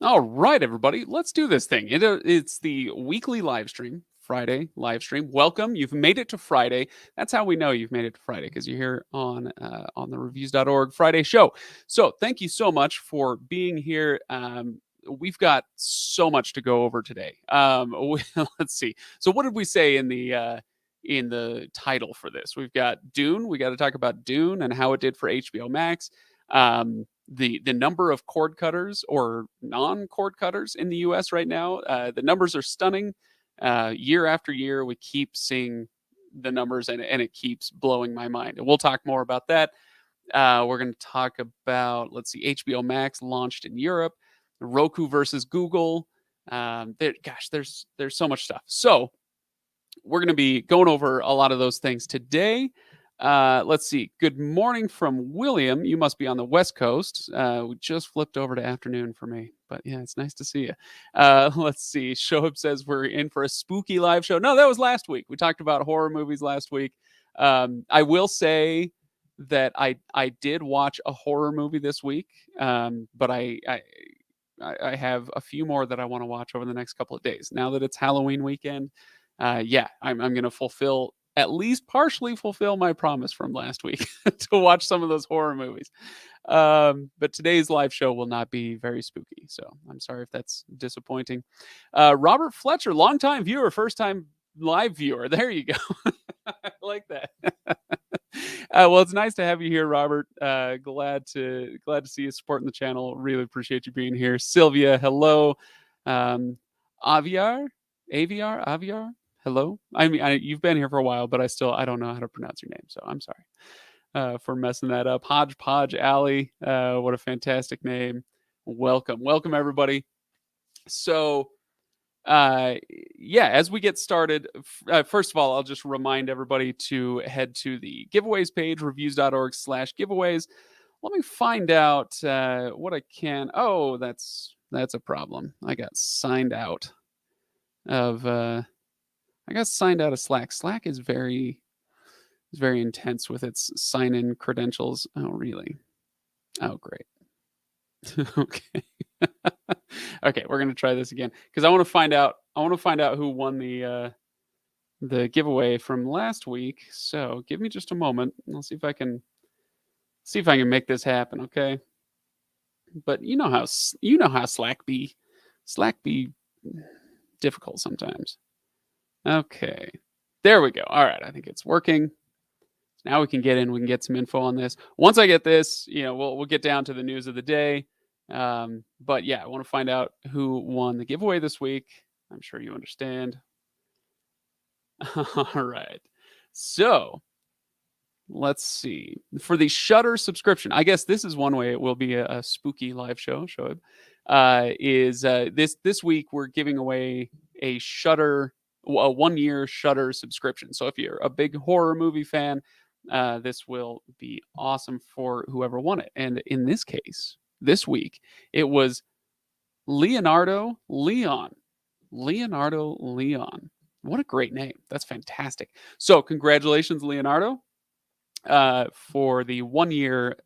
All right, everybody, let's do this thing. It's the weekly live stream, Friday live stream. Welcome. You've made it to Friday. That's how we know you've made it to Friday, because you're here on the Reviews.org Friday show. So thank you so much for being here. We've got so much to go over today. Let's see. So what did we say in the title for this? We've got Dune. We got to talk about Dune and how it did for HBO Max. The number of cord cutters or non-cord cutters in the US right now, the numbers are stunning. Year after year, we keep seeing the numbers, and it keeps blowing my mind. And we'll talk more about that. We're going to talk about, let's see, HBO Max launched in Europe, Roku versus Google. There's so much stuff. So we're going to be going over a lot of those things today. Let's see. Good morning from William. You must be on the West Coast. We just flipped over to afternoon for me, but yeah, it's nice to see you. Let's see. Shoaib says we're in for a spooky live show. No, that was last week. We talked about horror movies last week. I will say that I did watch a horror movie this week, but I have a few more that I want to watch over the next couple of days. Now that it's Halloween weekend, yeah, I'm going to at least partially fulfill my promise from last week to watch some of those horror movies. But today's live show will not be very spooky, so I'm sorry if that's disappointing. Robert Fletcher, longtime viewer, first time live viewer. There you go. I like that. Well, it's nice to have you here, Robert. Glad to see you supporting the channel. Really appreciate you being here. Sylvia, hello. Aviar. Hello. I mean, you've been here for a while, but I don't know how to pronounce your name, so I'm sorry for messing that up. Hodgepodge Alley, what a fantastic name. Welcome everybody. So, yeah, as we get started, first of all, I'll just remind everybody to head to the giveaways page, reviews.org/giveaways. Let me find out what I can. Oh, that's a problem. I got signed out of Slack. Slack is very intense with its sign-in credentials. Oh, really? Oh, great. Okay. Okay, we're gonna try this again because I want to find out who won the giveaway from last week. So give me just a moment. I'll see if I can make this happen. Okay. But you know how Slack be difficult sometimes. Okay, there we go. All right, I think it's working. Now we can get in. We can get some info on this. Once I get this, we'll get down to the news of the day. But yeah, I want to find out who won the giveaway this week. I'm sure you understand. All right. So let's see. For the Shudder subscription, I guess this is one way it will be a spooky live show. Shoaib, this week we're giving away a 1-year Shudder subscription. So if you're a big horror movie fan, this will be awesome for whoever won it. And in this case, this week, it was Leonardo Leon. What a great name. That's fantastic. So congratulations, Leonardo, for the 1-year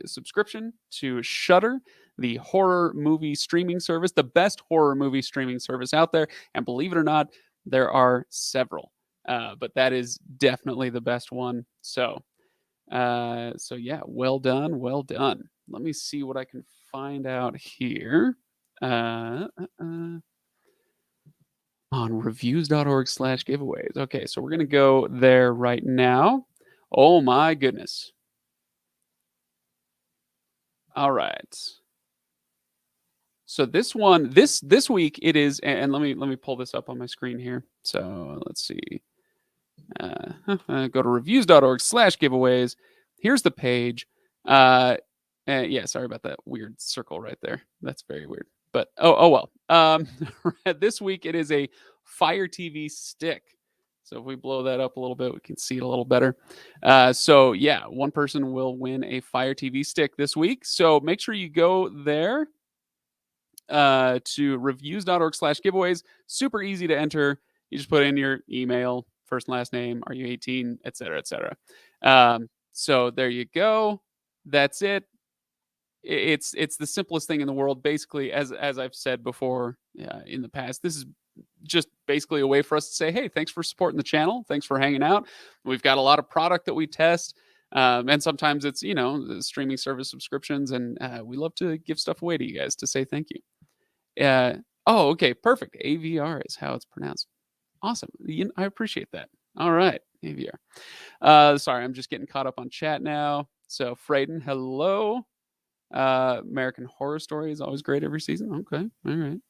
subscription to Shudder, the horror movie streaming service, the best horror movie streaming service out there. And believe it or not, there are several, but that is definitely the best one. So yeah, well done. Let me see what I can find out here. On reviews.org/giveaways. Okay, so we're going to go there right now. Oh my goodness. All right. So this one, this week it is, and let me pull this up on my screen here. So let's see. Go to reviews.org/giveaways. Here's the page. Yeah, sorry about that weird circle right there. That's very weird. But oh well. This week it is a Fire TV stick. So if we blow that up a little bit, we can see it a little better. So yeah, one person will win a Fire TV stick this week. So make sure you go there to reviews.org/giveaways. Super easy to enter. You just put in your email, first and last name, are you 18, etc., etc. So there you go. That's it. it's the simplest thing in the world. Basically, as I've said before in the past, this is just basically a way for us to say, hey, thanks for supporting the channel. Thanks for hanging out. We've got a lot of product that we test. And sometimes it's, the streaming service subscriptions. And we love to give stuff away to you guys to say thank you. Oh, okay. Perfect. AVR is how it's pronounced. Awesome. I appreciate that. All right. AVR. Sorry, I'm just getting caught up on chat now. So, Frayden, hello. American Horror Story is always great every season. Okay. All right.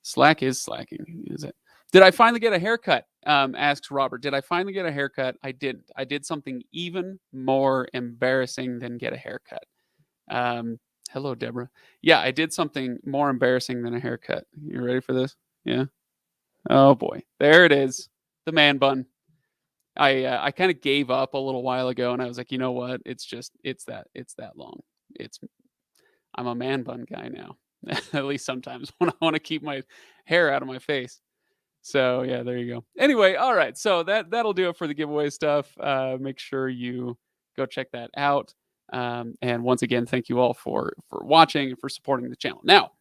Slack is slacking, is it? Did I finally get a haircut? Asks Robert. Did I finally get a haircut? I didn't. I did something even more embarrassing than get a haircut. Hello, Deborah. Yeah, I did something more embarrassing than a haircut. You ready for this? Yeah. Oh boy, there it is. The man bun. I kind of gave up a little while ago, and I was like, you know what? It's that long. I'm a man bun guy now. At least sometimes when I want to keep my hair out of my face. So yeah, there you go. Anyway, all right. So that'll do it for the giveaway stuff. Make sure you go check that out. And once again, thank you all for watching and for supporting the channel. Now,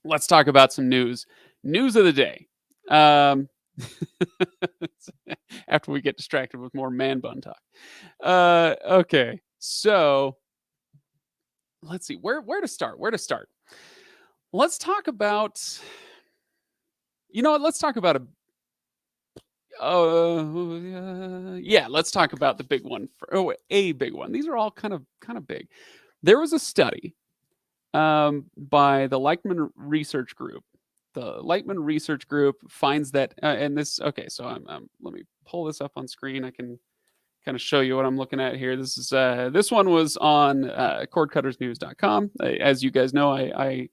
let's talk about some news. News of the day. After we get distracted with more man bun talk. Okay, so let's see where to start. Let's talk about. You know what? Let's talk about let's talk about the big one. A big one. These are all kind of big. There was a study by the Leichtman Research Group. The Leichtman Research Group finds that, and this. Okay, so let me pull this up on screen. I can kind of show you what I'm looking at here. This one was on cordcuttersnews.com. As you guys know, I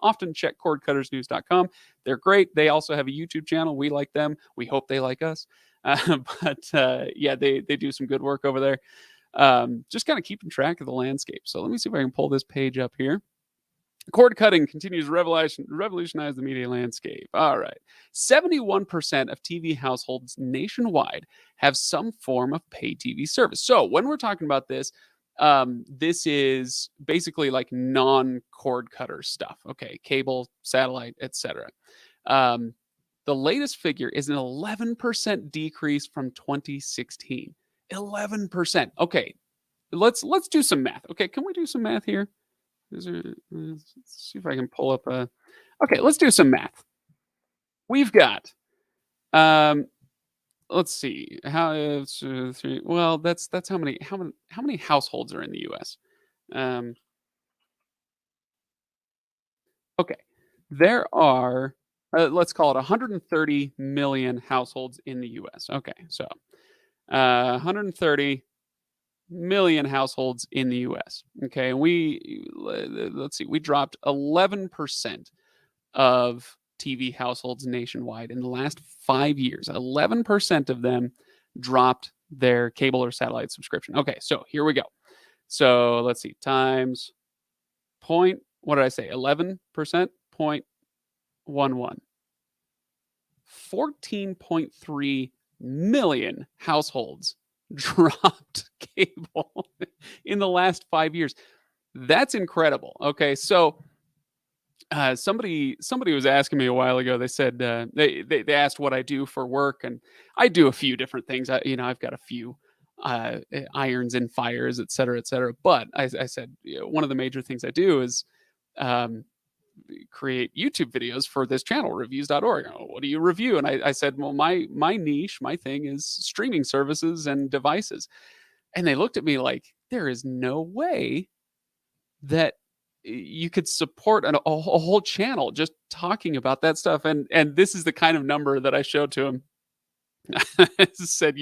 often check cordcuttersnews.com. They're great. They also have a YouTube channel. We like them. We hope they like us. Yeah, they do some good work over there. Just kind of keeping track of the landscape. So let me see if I can pull this page up here. Cord cutting continues to revolutionize the media landscape. All right. 71% of TV households nationwide have some form of pay TV service. So when we're talking about this, this is basically like non-cord cutter stuff. Okay, cable, satellite, etc. The latest figure is an 11% decrease from 2016. 11%. Okay, let's do some math. Okay, can we do some math here? Let's see if I can pull up a. Okay, let's do some math. We've got. Let's see how it's three. Well, that's how many households are in the U.S. Okay, there are. Let's call it 130 million households in the U.S. Okay, so 130 million households in the US. Okay, and let's see, we dropped 11% of TV households nationwide in the last 5 years. 11% of them dropped their cable or satellite subscription. Okay, so here we go. So let's see, times point, what did I say? 11%, 0.11. 14.3 million households dropped cable in the last 5 years. That's incredible. Okay, so somebody was asking me a while ago. They said they asked what I do for work, and I do a few different things. I've got a few irons and fires, et cetera, et cetera. But I said one of the major things I do is create YouTube videos for this channel, Reviews.org. What do you review? And I said, well, my niche, my thing is streaming services and devices. And they looked at me like, there is no way that you could support a whole channel just talking about that stuff. And this is the kind of number that I showed to him. I said,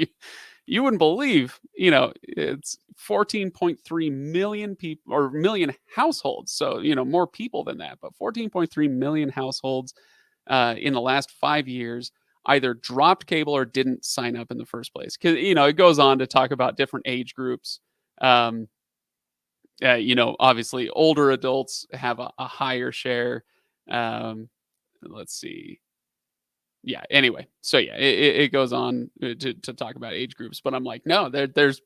you wouldn't believe, it's 14.3 million people or million households. So, more people than that, but 14.3 million households in the last 5 years either dropped cable or didn't sign up in the first place. Because, it goes on to talk about different age groups. Obviously older adults have a higher share. Let's see. Yeah, anyway, so yeah, it goes on to talk about age groups, but I'm like, no, there's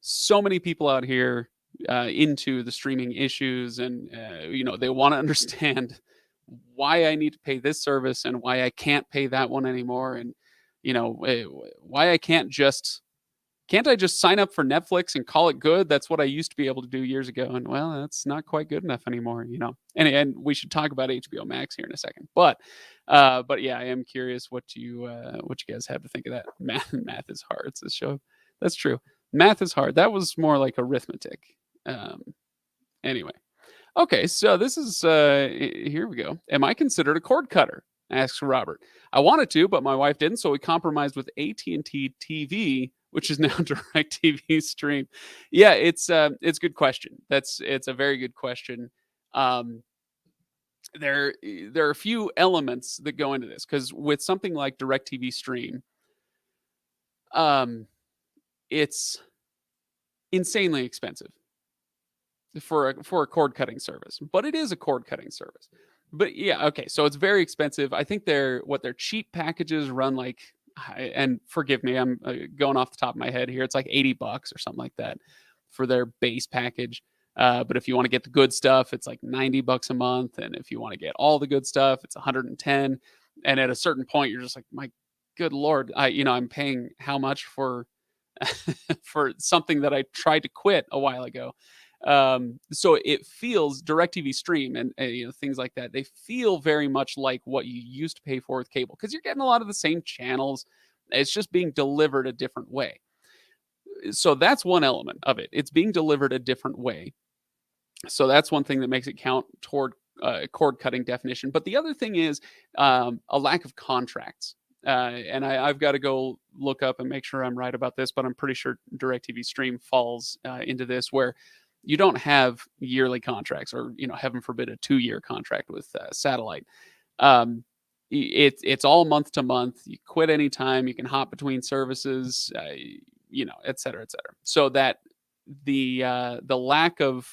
so many people out here into the streaming issues, and they want to understand why I need to pay this service and why I can't pay that one anymore, and why I can't I just sign up for Netflix and call it good? That's what I used to be able to do years ago, and well, that's not quite good enough anymore. And we should talk about HBO Max here in a second, but yeah, I am curious what you guys have to think of that. Math is hard. It's a show. That's true. Math is hard. That was more like arithmetic. Um, anyway, okay, so this is here we go. Am I considered a cord cutter? Asks Robert. I wanted to, but my wife didn't, so we compromised with AT&T TV, which is now DirecTV Stream. Yeah, it's a good question. It's a very good question. Um, there are a few elements that go into this, because with something like DirecTV Stream, um, it's insanely expensive for a cord cutting service, but it is a cord cutting service. But yeah, okay, so it's very expensive. I think their cheap packages run like, and forgive me, I'm going off the top of my head here. It's like $80 or something like that for their base package. But if you want to get the good stuff, it's like $90 a month, and if you want to get all the good stuff, it's 110. And at a certain point, you're just like, my good lord, I'm paying how much for for something that I tried to quit a while ago. So it feels DirecTV Stream and things like that. They feel very much like what you used to pay for with cable, because you're getting a lot of the same channels. It's just being delivered a different way. So that's one element of it. It's being delivered a different way. So that's one thing that makes it count toward cord cutting definition. But the other thing is a lack of contracts. And I've got to go look up and make sure I'm right about this, but I'm pretty sure DirecTV Stream falls into this, where you don't have yearly contracts, or heaven forbid, a 2-year contract with satellite. It's all month to month. You quit anytime. You can hop between services, et cetera, et cetera. So that the lack of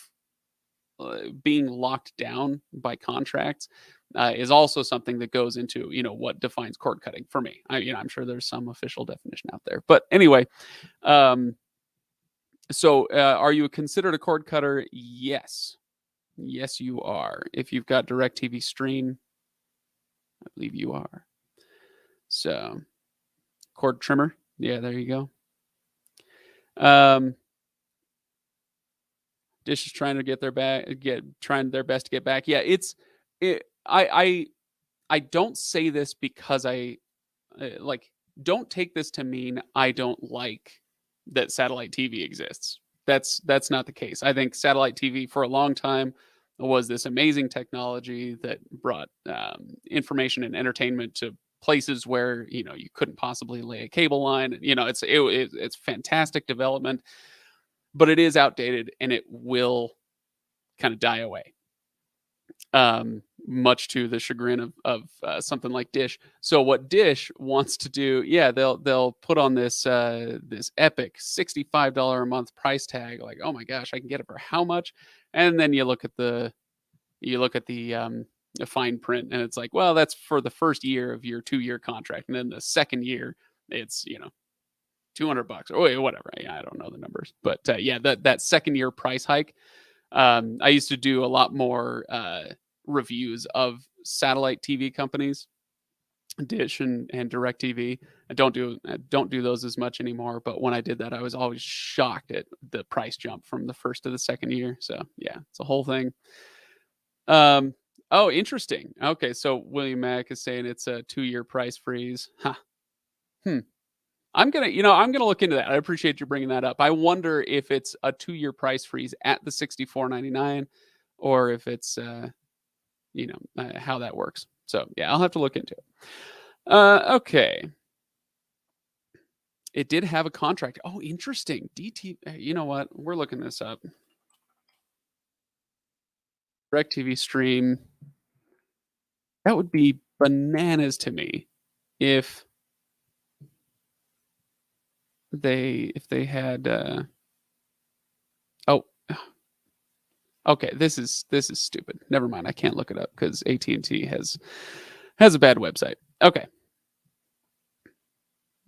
being locked down by contracts is also something that goes into what defines cord cutting for me. I'm sure there's some official definition out there, but anyway. So are you considered a cord cutter? Yes, you are. If you've got DirecTV Stream, I believe you are. So cord trimmer, yeah, there you go. Dish is trying to get their trying their best to get back. Yeah, I don't say this because don't take this to mean I don't like that satellite TV exists. That's not the case. I think satellite TV for a long time was this amazing technology that brought information and entertainment to places where you couldn't possibly lay a cable line. It's fantastic development, but it is outdated and it will kind of die away. Much to the chagrin of something like Dish. So what Dish wants to do, yeah, they'll put on this epic $65 a month price tag. Like, oh my gosh, I can get it for how much? And then you look at the fine print, and it's like, well, that's for the first year of your 2-year contract, and then the second year, it's $200 or whatever. I don't know the numbers, but yeah, that second year price hike. I used to do a lot more reviews of satellite TV companies, Dish and DirecTV. I don't do those as much anymore, but when I did that, I was always shocked at the price jump from the first to the second year. So yeah, it's a whole thing. Oh, interesting. Okay, so William Mack is saying it's a 2-year price freeze. Huh. I'm gonna look into that. I appreciate you bringing that up. I wonder if it's a 2-year price freeze at the $64.99, or if it's how that works. So yeah, I'll have to look into it. Okay. It did have a contract. Oh, interesting. DT. You know what? We're looking this up. DirecTV Stream. That would be bananas to me if they had. Oh, okay. This is stupid. Never mind. I can't look it up because AT&T has a bad website. Okay.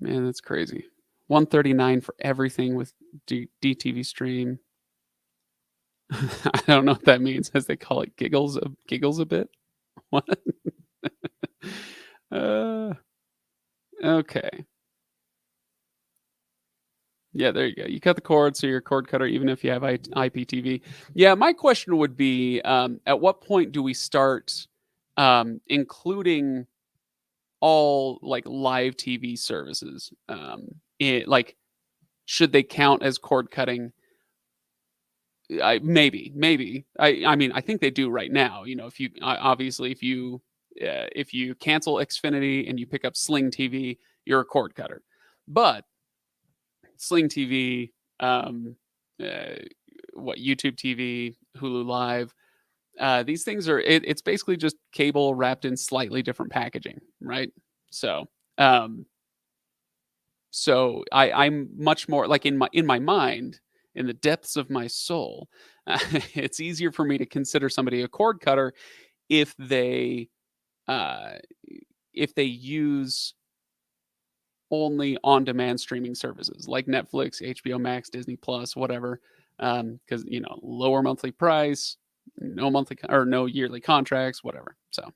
Man, that's crazy. $139 for everything with DTV Stream. I don't know what that means, as they call it, giggles a bit. What? uh, okay. Yeah, there you go. You cut the cord, so you're a cord cutter, even if you have IPTV. Yeah, my question would be, at what point do we start including all like live TV services? Like, should they count as cord cutting? Maybe. I mean, I think they do right now. You know, if you obviously if you cancel Xfinity and you pick up Sling TV, you're a cord cutter. But Sling TV, uh, what YouTube TV, Hulu Live, these things are it's basically just cable wrapped in slightly different packaging, right? So, um, I'm much more like in my mind, in the depths of my soul, it's easier for me to consider somebody a cord cutter if uh, they use only on-demand streaming services like Netflix, HBO Max, Disney Plus, whatever. Because you know, lower monthly price, no yearly contracts, whatever. So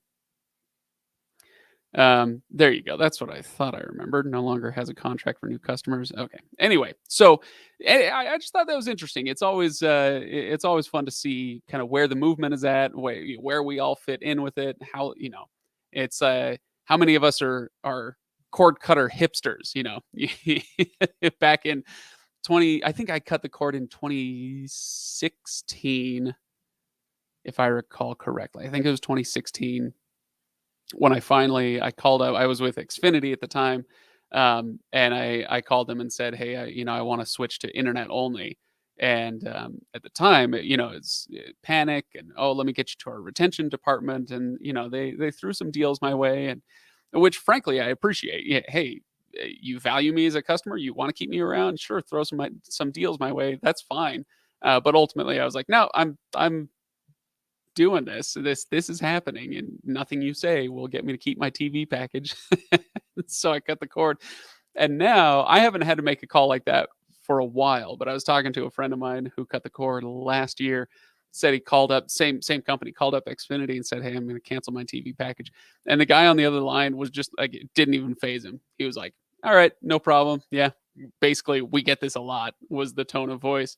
there you go. That's what I thought I remembered. No longer has a contract for new customers. Okay. Anyway, so I just thought that was interesting. It's always fun to see kind of where the movement is at, where we all fit in with it. How it's how many of us are cord cutter hipsters. You know, back in 20, I think I cut the cord in 2016, if I recall correctly. I think it was 2016 when I called up. I was with Xfinity at the time, and I called them and said, "Hey, I want to switch to internet only." And at the time, it's panic and, oh, let me get you to our retention department, and they threw some deals my way, and which frankly I appreciate. Yeah, hey, you value me as a customer, you want to keep me around, sure, throw some deals my way, that's fine. But ultimately, I was like, no, I'm doing this. This is happening, and nothing you say will get me to keep my TV package. So I cut the cord. And now I haven't had to make a call like that for a while, but I was talking to a friend of mine who cut the cord last year. Said he called up same company, called up Xfinity and said, "Hey, I'm going to cancel my TV package." And the guy on the other line was just like, it didn't even phase him. He was like, "All right, no problem. Yeah, basically, we get this a lot," was the tone of voice.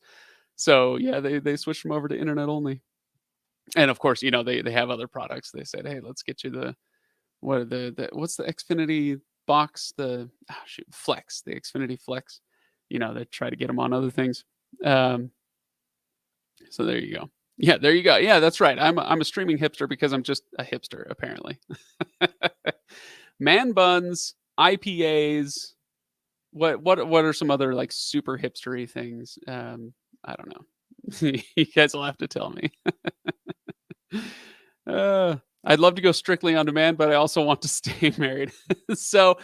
So yeah, they switched him over to internet only. And of course, they have other products. They said, "Hey, let's get you what's the Xfinity box? Flex, the Xfinity Flex." They try to get them on other things. Um, so there you go. Yeah, there you go. Yeah, that's right. I'm a streaming hipster because I'm just a hipster, apparently. Man buns, IPAs. What are some other like super hipstery things? I don't know. You guys will have to tell me. I'd love to go strictly on demand, but I also want to stay married. So,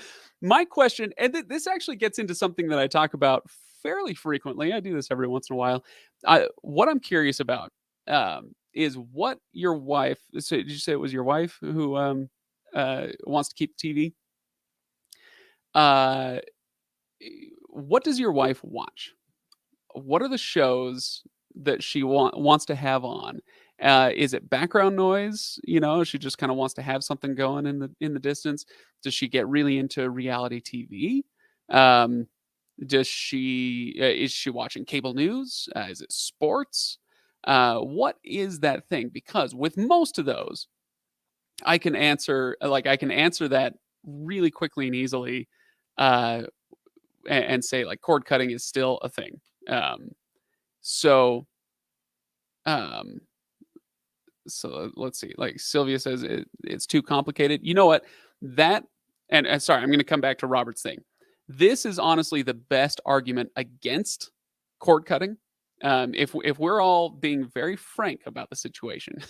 my question, and this actually gets into something that I talk about fairly frequently. I do this every once in a while. What I'm curious about is what your wife. So, did you say it was your wife who wants to keep the TV? Uh, what does your wife watch? What are the shows that she wants to have on? Is it background noise? She just kind of wants to have something going in the distance. Does she get really into reality TV? Um, does she is she watching cable news? Is it sports? What is that thing? Because with most of those, I can answer that really quickly and easily, uh, and say like cord cutting is still a thing. So, um, let's see. Like Sylvia says, it's too complicated. You know what? That and sorry, I'm going to come back to Robert's thing. This is honestly the best argument against cord cutting. If we're all being very frank about the situation,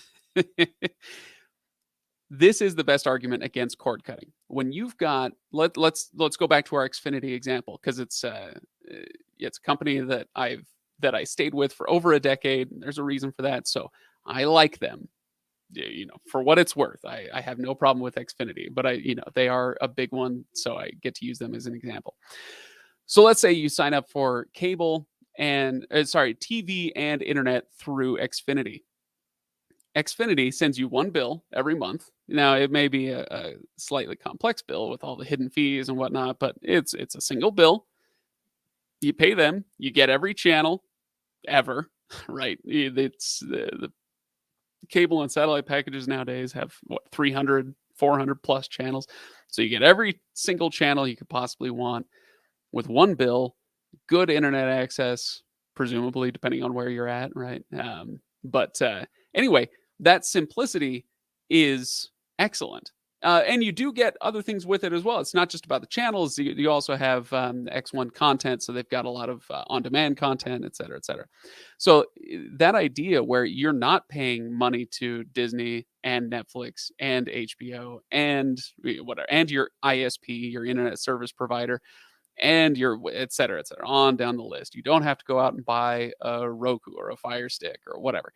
this is the best argument against cord cutting. When you've got let's go back to our Xfinity example, because it's a company that I stayed with for over a decade. There's a reason for that. So I like them, for what it's worth. I have no problem with Xfinity, but they are a big one, so I get to use them as an example. So let's say you sign up for cable and TV and internet through Xfinity. Xfinity sends you one bill every month. Now it may be a slightly complex bill with all the hidden fees and whatnot, but it's a single bill. You pay them, you get every channel ever, right? It's the cable and satellite packages nowadays have what 300, 400 plus channels. So you get every single channel you could possibly want with one bill, good internet access, presumably depending on where you're at, right? But anyway, that simplicity is excellent. And you do get other things with it as well. It's not just about the channels. You also have X1 content, so they've got a lot of on-demand content, et cetera, et cetera. So that idea where you're not paying money to Disney and Netflix and HBO and whatever, and your ISP, your internet service provider, and your et cetera, on down the list. You don't have to go out and buy a Roku or a Fire Stick or whatever.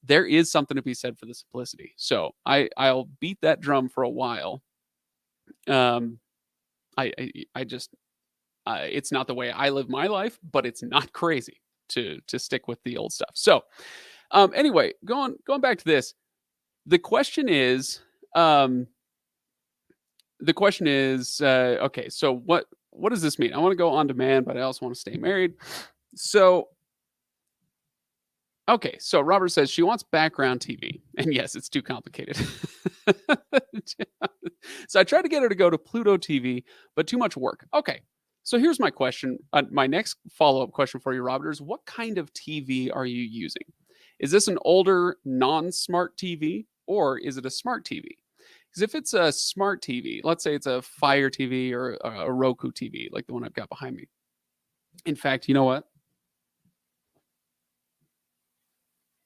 There is something to be said for the simplicity. So I'll beat that drum for a while. I just it's not the way I live my life, but it's not crazy to stick with the old stuff. So anyway, going back to this, the question is okay, so what does this mean? I want to go on demand, but I also want to stay married. So okay, so Robert says she wants background TV. And yes, it's too complicated. So I tried to get her to go to Pluto TV, but too much work. Okay, so here's my question. My next follow-up question for you, Robert, is what kind of TV are you using? Is this an older, non-smart TV, or is it a smart TV? Because if it's a smart TV, let's say it's a Fire TV or a Roku TV, like the one I've got behind me. In fact, you know what?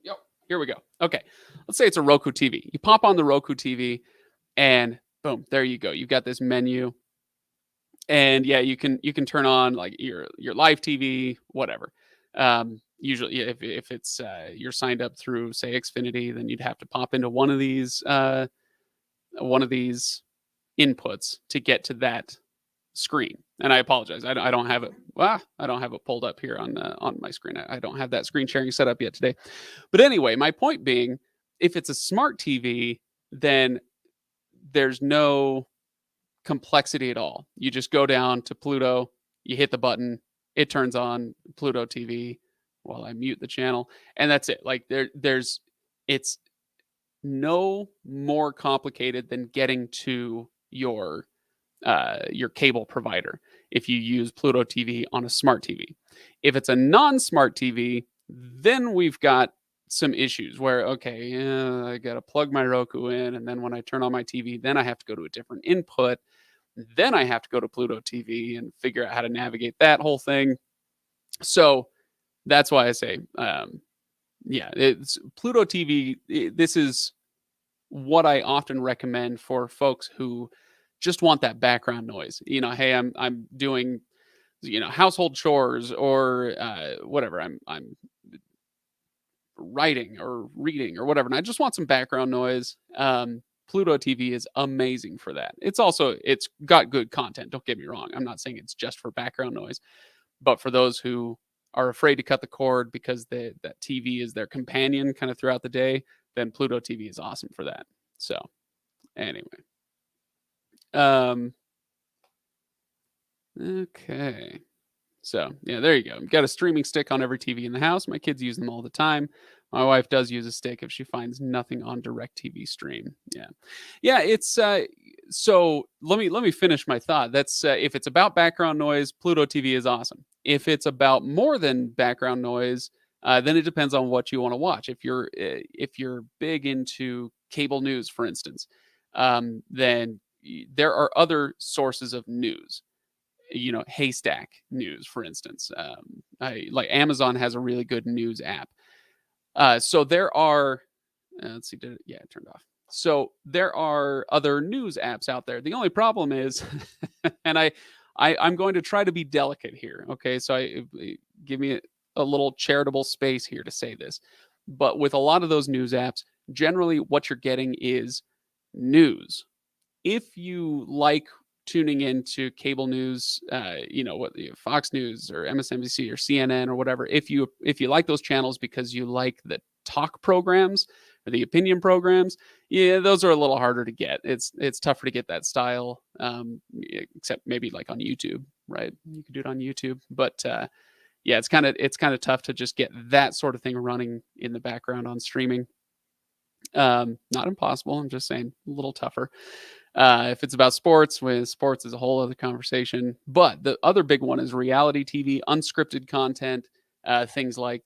Yep, here we go. Okay, let's say it's a Roku TV. You pop on the Roku TV, and boom, there you go. You've got this menu, and yeah, you can turn on like your live TV, whatever. Usually, if it's you're signed up through say Xfinity, then you'd have to pop into one of these inputs to get to that screen. And I apologize, I don't have it. I don't have it pulled up here on my screen. I don't have that screen sharing set up yet today. But anyway, my point being, if it's a smart TV, then there's no complexity at all. You just go down to Pluto, you hit the button, it turns on Pluto TV while I mute the channel, and that's it. Like it's no more complicated than getting to your cable provider if you use Pluto TV on a smart TV. If it's a non-smart TV, then we've got some issues where, okay, I got to plug my Roku in, and then when I turn on my TV, then I have to go to a different input. Then I have to go to Pluto TV and figure out how to navigate that whole thing. So that's why I say, it's Pluto TV. This is what I often recommend for folks who just want that background noise. Hey, I'm doing, household chores or whatever. I'm writing or reading or whatever, and I just want some background noise. Pluto TV is amazing for that. It's got good content. Don't get me wrong. I'm not saying it's just for background noise, but for those who are afraid to cut the cord because that TV is their companion kind of throughout the day, then Pluto TV is awesome for that. So anyway, okay. So yeah, there you go. Got a streaming stick on every TV in the house. My kids use them all the time. My wife does use a stick if she finds nothing on DirecTV Stream. Yeah. It's so let me finish my thought. That's if it's about background noise, Pluto TV is awesome. If it's about more than background noise, then it depends on what you want to watch. If you're big into cable news, for instance, then there are other sources of news. Haystack News, for instance. Like Amazon has a really good news app. So there are, let's see, it turned off. So there are other news apps out there. The only problem is, and I'm going to try to be delicate here. Okay, so give me a little charitable space here to say this. But with a lot of those news apps, generally what you're getting is news. If you like tuning into cable news, what Fox News or MSNBC or CNN or whatever, if you like those channels because you like the talk programs or the opinion programs, yeah, those are a little harder to get. It's tougher to get that style, except maybe like on YouTube, right? You can do it on YouTube, but yeah, it's kind of tough to just get that sort of thing running in the background on streaming. Not impossible. I'm just saying a little tougher. If it's about sports, with sports is a whole other conversation. But the other big one is reality TV, unscripted content, things like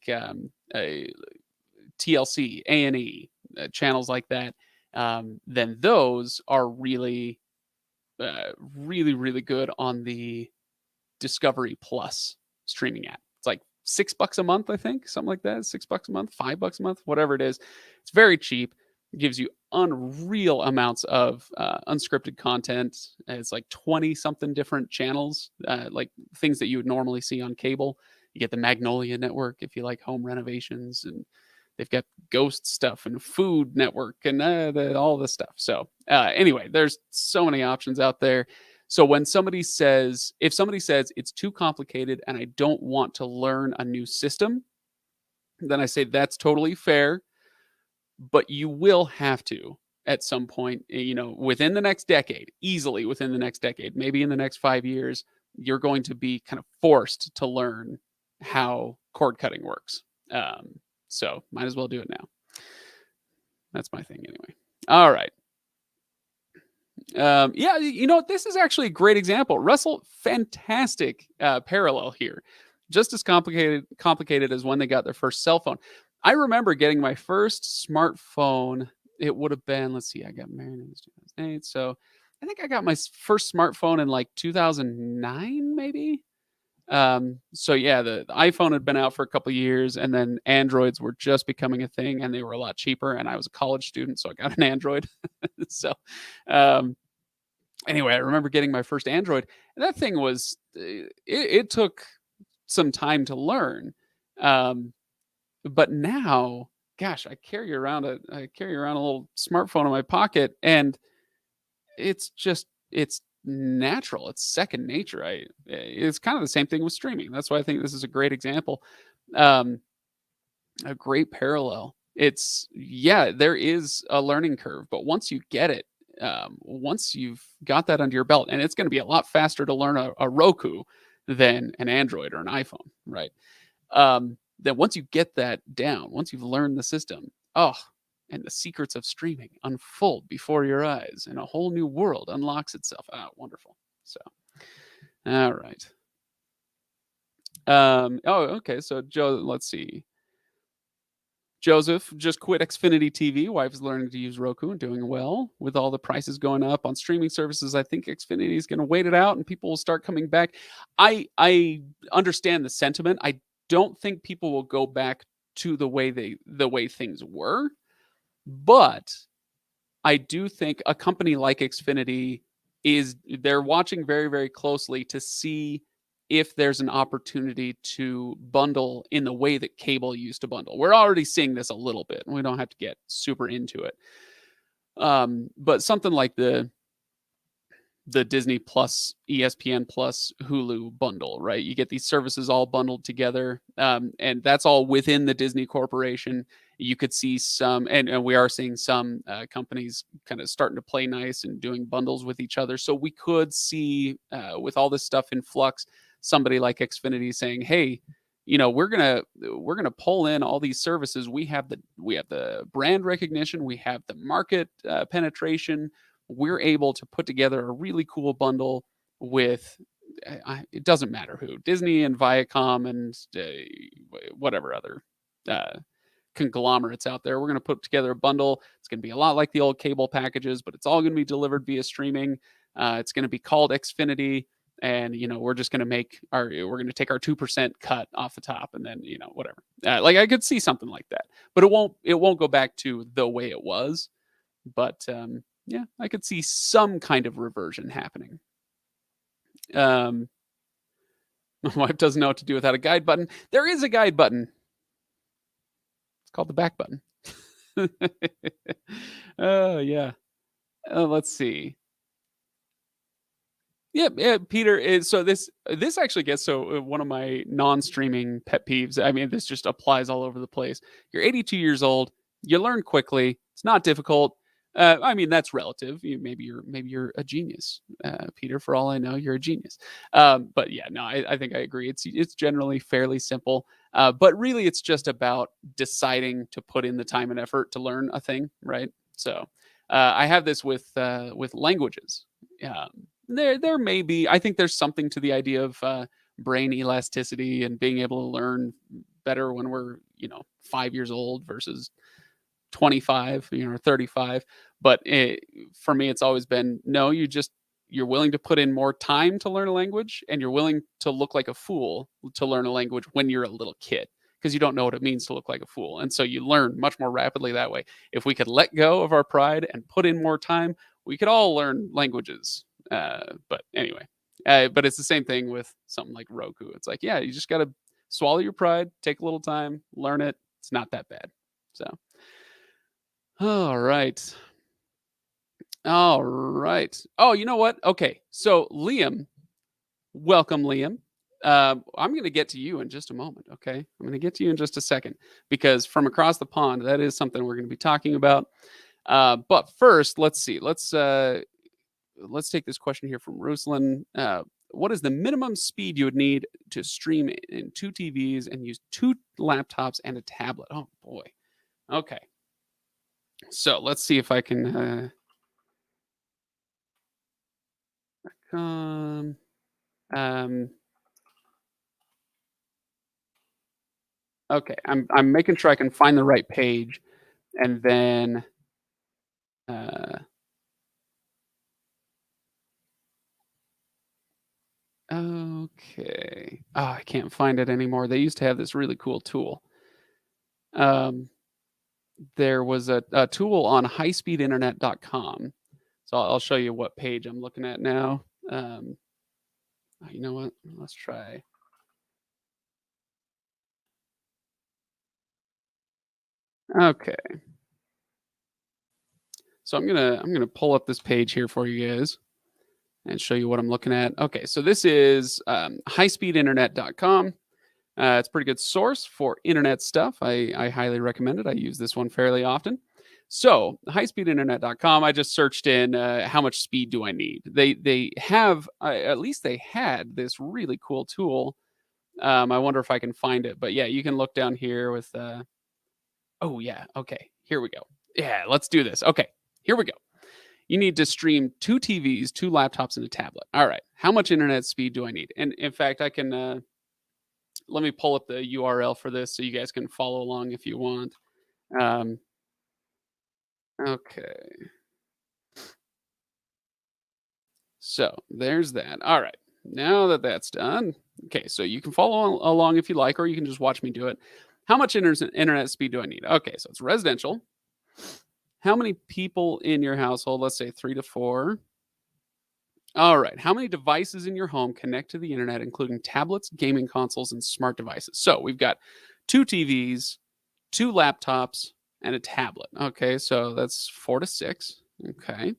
TLC, A&E, channels like that. Then those are really, really good on the Discovery Plus streaming app. It's like $6 a month, I think, something like that. $6 a month, $5 a month, whatever it is. It's very cheap. It gives you unreal amounts of unscripted content. It's like 20 something different channels, like things that you would normally see on cable. You get the Magnolia Network if you like home renovations, and they've got ghost stuff and Food Network and all this stuff. So anyway, there's so many options out there. So when if somebody says it's too complicated and I don't want to learn a new system, then I say that's totally fair, but you will have to at some point, within the next decade, easily within the next decade, maybe in the next 5 years, you're going to be kind of forced to learn how cord cutting works. So might as well do it now. That's my thing anyway. All right. Yeah, this is actually a great example. Russell, fantastic parallel here. Just as complicated as when they got their first cell phone. I remember getting my first smartphone. It would have been, let's see, I got married in 2008. So I think I got my first smartphone in like 2009, maybe. So yeah, the iPhone had been out for a couple of years, and then Androids were just becoming a thing, and they were a lot cheaper. And I was a college student, so I got an Android. So, anyway, I remember getting my first Android, and that thing was it took some time to learn. But now, gosh, I carry around a little smartphone in my pocket, and it's natural. It's second nature. It's kind of the same thing with streaming. That's why I think this is a great example, a great parallel. There is a learning curve, but once you get it, once you've got that under your belt, and it's going to be a lot faster to learn a Roku than an Android or an iPhone, right? Then once you get that down, once you've learned the system, and the secrets of streaming unfold before your eyes, and a whole new world unlocks itself. Wonderful. So, all right. Okay. So Joe, let's see. Joseph just quit Xfinity TV. Wife is learning to use Roku and doing well. With all the prices going up on streaming services, I think Xfinity is going to wait it out and people will start coming back. I understand the sentiment. I don't think people will go back to the way things were, but I do think a company like Xfinity they're watching very, very closely to see if there's an opportunity to bundle in the way that cable used to bundle. We're already seeing this a little bit, and we don't have to get super into it. But something like the Disney Plus, ESPN Plus, Hulu bundle, right? You get these services all bundled together, and that's all within the Disney Corporation. You could see some, and we are seeing some companies kind of starting to play nice and doing bundles with each other. So we could see, with all this stuff in flux, somebody like Xfinity saying, "Hey, we're gonna pull in all these services. We have the brand recognition, we have the market penetration. We're able to put together a really cool bundle with." It doesn't matter who, Disney and Viacom and whatever other conglomerates out there. We're going to put together a bundle. It's going to be a lot like the old cable packages, but it's all going to be delivered via streaming. It's going to be called Xfinity, and we're just going to we're going to take our 2% cut off the top, and then whatever. Like I could see something like that, but it won't go back to the way it was. But yeah, I could see some kind of reversion happening. My wife doesn't know what to do without a guide button. There is a guide button. It's called the back button. Oh, yeah. Let's see. Yeah, yeah, Peter is so this actually gets so one of my non-streaming pet peeves. I mean, this just applies all over the place. You're 82 years old. You learn quickly. It's not difficult. I mean, that's relative. Maybe you're a genius, Peter. For all I know, you're a genius. But yeah, no, I think I agree. It's generally fairly simple. But really, it's just about deciding to put in the time and effort to learn a thing, right? So I have this with languages. There may be. I think there's something to the idea of brain elasticity and being able to learn better when we're 5 years old versus 25, 35. But for me, it's always been no. You're willing to put in more time to learn a language, and you're willing to look like a fool to learn a language when you're a little kid because you don't know what it means to look like a fool, and so you learn much more rapidly that way. If we could let go of our pride and put in more time, we could all learn languages. But anyway, but it's the same thing with something like Roku. It's like, yeah, you just got to swallow your pride, take a little time, learn it. It's not that bad. So, all right. All right. Oh, you know what? Okay. So, Liam, welcome, Liam. I'm going to get to you in just a moment. Okay. I'm going to get to you in just a second because from across the pond, that is something we're going to be talking about. But first, let's see. Let's take this question here from Ruslan. What is the minimum speed you would need to stream in two TVs and use two laptops and a tablet? Oh boy. Okay. So let's see if I can come. Um, okay, I'm making sure I can find the right page, and then uh, okay. Oh, I can't find it anymore. They used to have this really cool tool. Um, there was a tool on highspeedinternet.com. So I'll show you what page I'm looking at now. You know what? Let's try. Okay. So I'm gonna pull up this page here for you guys and show you what I'm looking at. Okay, so this is highspeedinternet.com. It's a pretty good source for internet stuff. I highly recommend it. I use this one fairly often. So highspeedinternet.com. I just searched in how much speed do I need. They have at least they had this really cool tool. I wonder if I can find it. But yeah, you can look down here with. Oh yeah, okay. Here we go. Yeah, let's do this. Okay, here we go. You need to stream two TVs, two laptops, and a tablet. All right. How much internet speed do I need? And in fact, I can let me pull up the URL for this so you guys can follow along if you want. Um, okay. So there's that. All right. Now that that's done, okay. So you can follow along if you like, or you can just watch me do it. How much internet speed do I need? Okay. So it's residential. How many people in your household? Let's say 3 to 4. All right. How many devices in your home connect to the internet, including tablets, gaming consoles, and smart devices? So we've got two TVs, two laptops, and a tablet. Okay. So that's 4 to 6. Okay.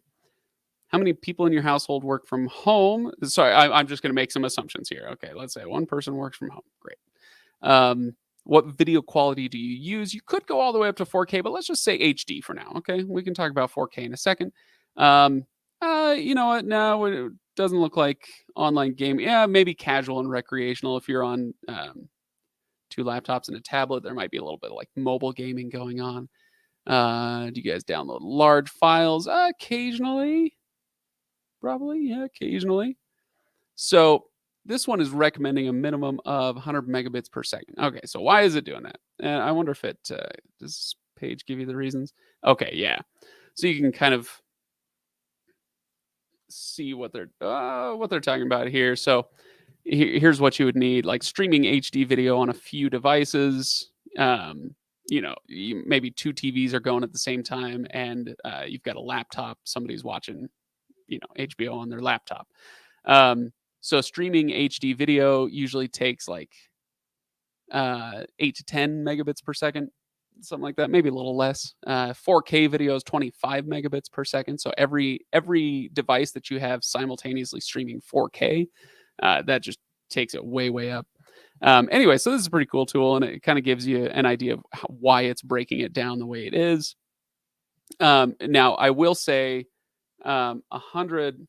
How many people in your household work from home? Sorry, I'm just going to make some assumptions here. Okay. Let's say one person works from home. Great. Um, what video quality do you use? You could go all the way up to 4K, but let's just say HD for now. Okay. We can talk about 4K in a second. Um, you know what? No, it doesn't look like online game. Yeah, maybe casual and recreational. If you're on two laptops and a tablet, there might be a little bit of like mobile gaming going on. Do you guys download large files? Occasionally, probably. Yeah, occasionally. So this one is recommending a minimum of 100 megabits per second. Okay, so why is it doing that? And I wonder if it does this page give you the reasons. Okay, yeah. So you can kind of see what they're talking about here. So here's what you would need: like streaming HD video on a few devices. Maybe two TVs are going at the same time, and you've got a laptop. Somebody's watching, HBO on their laptop. So streaming HD video usually takes like 8 to 10 megabits per second. something like that, maybe a little less. 4K videos, 25 megabits per second. So every device that you have simultaneously streaming 4K, that just takes it way up. Anyway, so this is a pretty cool tool, and it kind of gives you an idea of why it's breaking it down the way it is. Now, I will say 100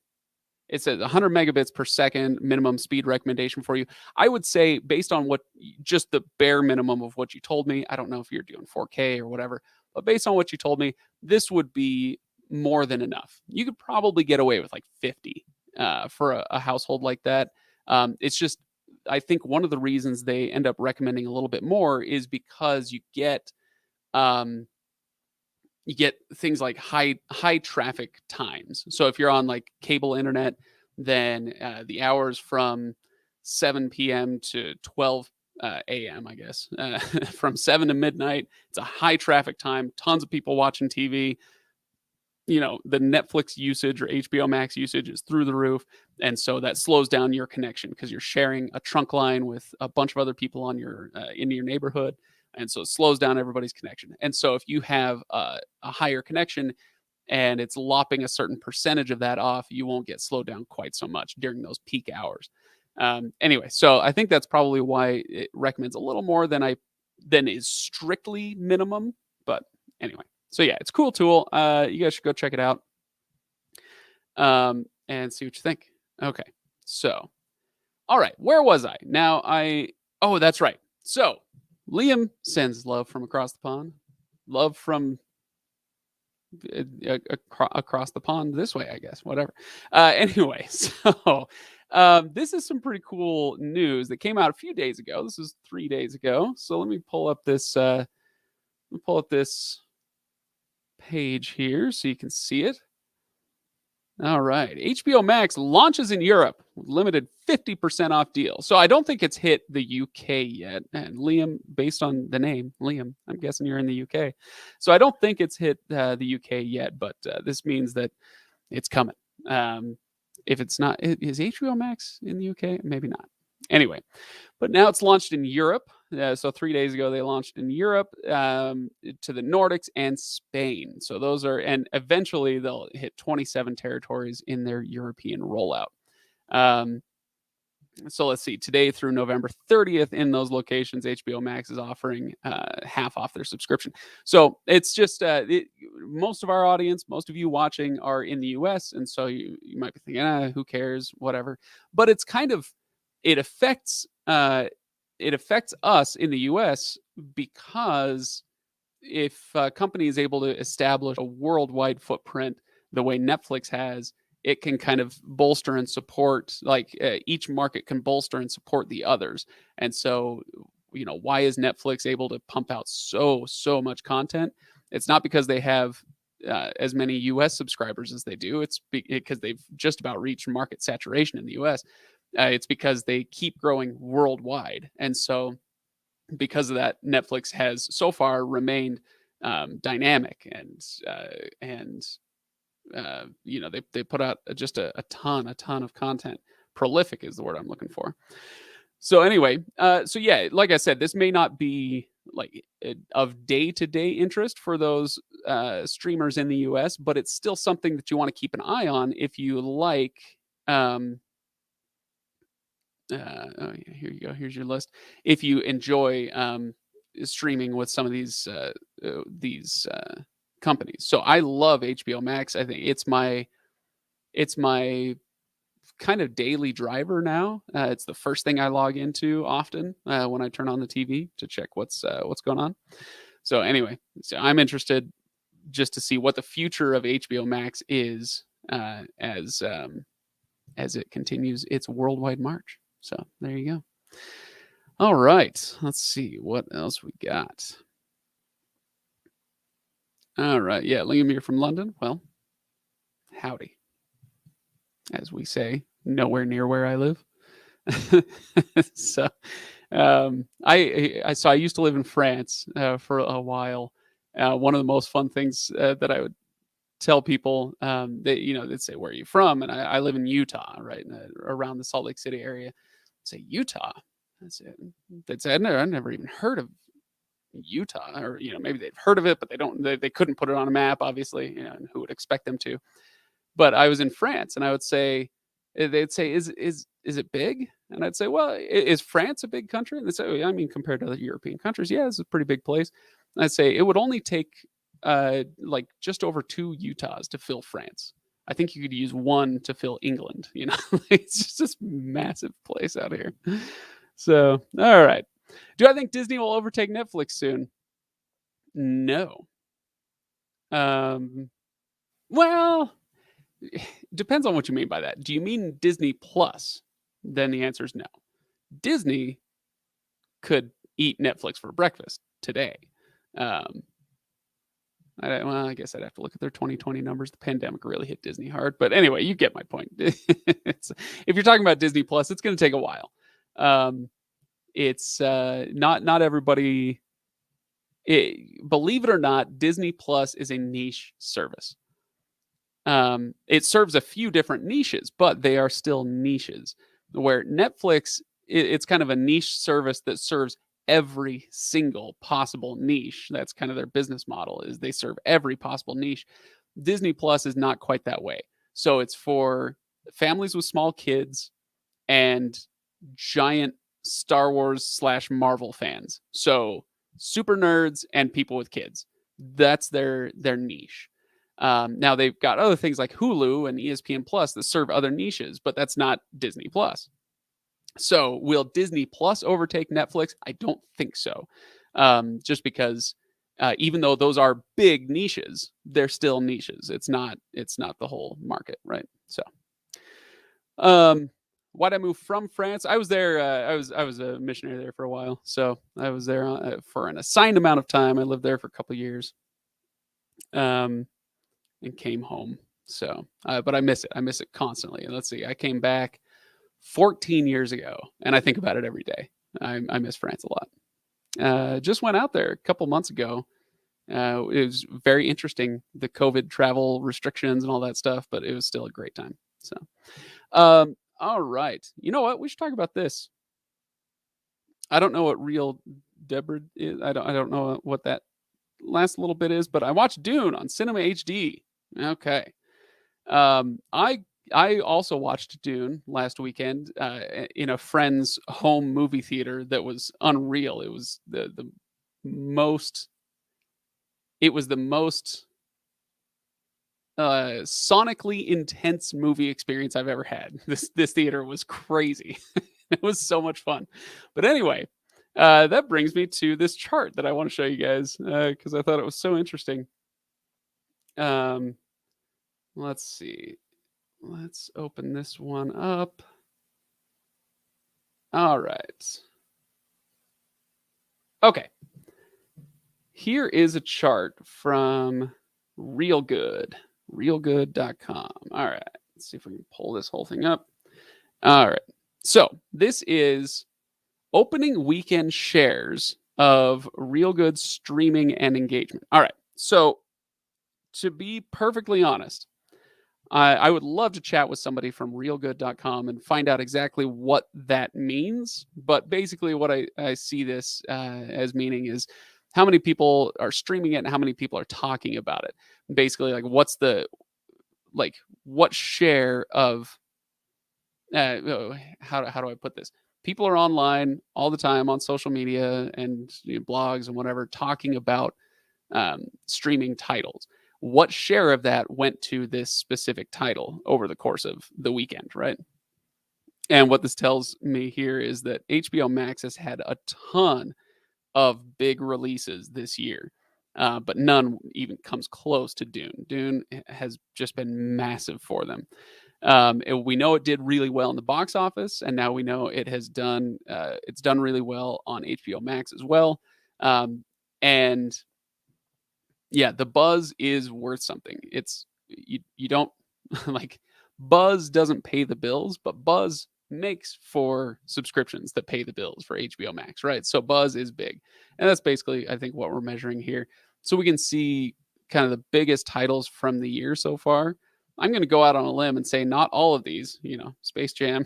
it says 100 megabits per second minimum speed recommendation for you. I would say, based on what just the bare minimum of what you told me, I don't know if you're doing 4K or whatever, but based on what you told me, this would be more than enough. You could probably get away with like 50 for a household like that. It's just, I think one of the reasons they end up recommending a little bit more is because um, you get things like high traffic times. So if you're on like cable internet, then the hours from 7 p.m. to 12 a.m., I guess, from 7 to midnight, it's a high traffic time, tons of people watching TV. The Netflix usage or HBO Max usage is through the roof. And so that slows down your connection because you're sharing a trunk line with a bunch of other people on in your neighborhood. And so it slows down everybody's connection. And so if you have a higher connection and it's lopping a certain percentage of that off, you won't get slowed down quite so much during those peak hours. Anyway, so I think that's probably why it recommends a little more than is strictly minimum. But anyway, so yeah, it's a cool tool. You guys should go check it out and see what you think. Okay, so all right, where was I? Oh, that's right. So Liam sends love from across the pond. Love from across the pond this way, I guess. Whatever. Anyway, so this is some pretty cool news that came out a few days ago. This is 3 days ago. So let me pull up this. Page here so you can see it. All right. HBO Max launches in Europe with limited 50% off deal. So I don't think it's hit the UK yet. And Liam, based on the name, Liam, I'm guessing you're in the UK. So I don't think it's hit the UK yet, but this means that it's coming. If it's not, is HBO Max in the UK? Maybe not. Anyway, but now it's launched in Europe. So 3 days ago, they launched in Europe, to the Nordics and Spain. So those are, and eventually they'll hit 27 territories in their European rollout. So let's see, today through November 30th in those locations, HBO Max is offering half off their subscription. So it's just, most of our audience, most of you watching are in the US. And so you might be thinking, who cares, whatever. But it's kind of, it affects us in the US because if a company is able to establish a worldwide footprint the way Netflix has, it can kind of bolster and support, like each market can bolster and support the others. And so, why is Netflix able to pump out so much content? It's not because they have as many US subscribers as they do. It's because they've just about reached market saturation in the US. It's because they keep growing worldwide. And so because of that, Netflix has so far remained dynamic and they put out just a ton of content. Prolific is the word I'm looking for. So anyway, so yeah, like I said, this may not be like of day-to-day interest for those streamers in the US, but it's still something that you want to keep an eye on if you like. Oh yeah, here you go. Here's your list. If you enjoy streaming with some of these companies, so I love HBO Max. I think it's my kind of daily driver now. It's the first thing I log into often when I turn on the TV to check what's going on. So anyway, so I'm interested just to see what the future of HBO Max is as it continues its worldwide march. So there you go. All right. Let's see what else we got. All right. Yeah, Liam, you're from London. Well, howdy. As we say, nowhere near where I live. So I used to live in France for a while. One of the most fun things that I would tell people, they'd say, where are you from? And I live in Utah, right? Around the Salt Lake City area. I'd say, Utah? They'd say, I've never even heard of Utah, or maybe they've heard of it, but they couldn't put it on a map, obviously, and who would expect them to? But I was in France, and I would say, they'd say, is it big? And I'd say, well, is France a big country? And they'd say, oh, yeah, I mean, compared to other European countries, yeah, it's a pretty big place. And I'd say it would only take like just over 2 Utahs to fill France. I think you could use 1 to fill England. It's just this massive place out here. So, all right. Do I think Disney will overtake Netflix soon? No. Well, depends on what you mean by that. Do you mean Disney Plus? Then the answer is no. Disney could eat Netflix for breakfast today. I guess I'd have to look at their 2020 numbers. The pandemic really hit Disney hard. But anyway, you get my point. If you're talking about Disney Plus, it's going to take a while. It's not everybody. Believe it or not, Disney Plus is a niche service. It serves a few different niches, but they are still niches. Where Netflix, it's kind of a niche service that serves every single possible niche. That's kind of their business model, is they serve every possible niche. Disney Plus is not quite that way. So it's for families with small kids and giant Star Wars / Marvel fans. So super nerds and people with kids. That's their niche. Now they've got other things like Hulu and ESPN Plus that serve other niches, but that's not Disney Plus. So will Disney Plus overtake Netflix? I don't think so. Just because even though those are big niches, they're still niches. It's not the whole market, right? So why'd I move from France? I was there. I was a missionary there for a while, so I was there for an assigned amount of time. I lived there for a couple of years, and came home. So, but I miss it. I miss it constantly. And let's see, I came back 14 years ago, and I think about it every day. I miss France a lot. Just went out there a couple months ago. It was very interesting, the COVID travel restrictions and all that stuff, but it was still a great time. So, all right. You know what? We should talk about this. I don't know what Real Deborah is. I don't know what that last little bit is, but I watched Dune on Cinema HD. Okay. I also watched Dune last weekend in a friend's home movie theater that was unreal. It was the most sonically intense movie experience I've ever had. This theater was crazy. It was so much fun. But anyway, that brings me to this chart that I want to show you guys because I thought it was so interesting. Let's see. Let's open this one up. All right. Okay. Here is a chart from realgood.com. All right. Let's see if we can pull this whole thing up. All right. So this is opening weekend shares of Real Good streaming and engagement. All right. So to be perfectly honest, I would love to chat with somebody from realgood.com and find out exactly what that means. But basically what I see this as meaning is how many people are streaming it and how many people are talking about it. Basically, like what share of how do I put this? People are online all the time on social media and blogs and whatever talking about streaming titles. What share of that went to this specific title over the course of the weekend, right? And what this tells me here is that HBO Max has had a ton of big releases this year, but none even comes close to Dune. Dune has just been massive for them. We know it did really well in the box office, and now we know it has done it's done really well on HBO Max as well. And yeah, the buzz is worth something. It's you don't like buzz doesn't pay the bills, but buzz makes for subscriptions that pay the bills for HBO Max, right? So buzz is big. And that's basically, I think, what we're measuring here. So we can see kind of the biggest titles from the year so far. I'm going to go out on a limb and say not all of these, Space Jam,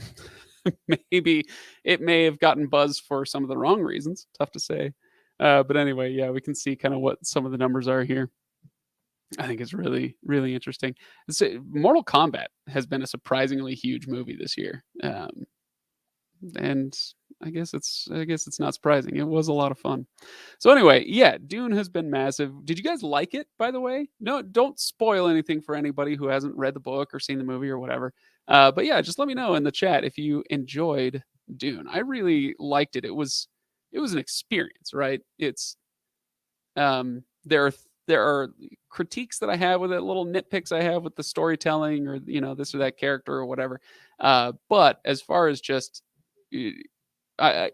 maybe it may have gotten buzz for some of the wrong reasons. Tough to say. But anyway, yeah, we can see kind of what some of the numbers are here. I think it's really, really interesting. Mortal Kombat has been a surprisingly huge movie this year, and I guess it's not surprising. It was a lot of fun. So anyway, yeah, Dune has been massive. Did you guys like it, by the way? No, don't spoil anything for anybody who hasn't read the book or seen the movie or whatever. But yeah, just let me know in the chat if you enjoyed Dune. I really liked it. It was an experience, right? It's there are critiques that I have with it, little nitpicks I have with the storytelling or this or that character or whatever. But as far as just uh, I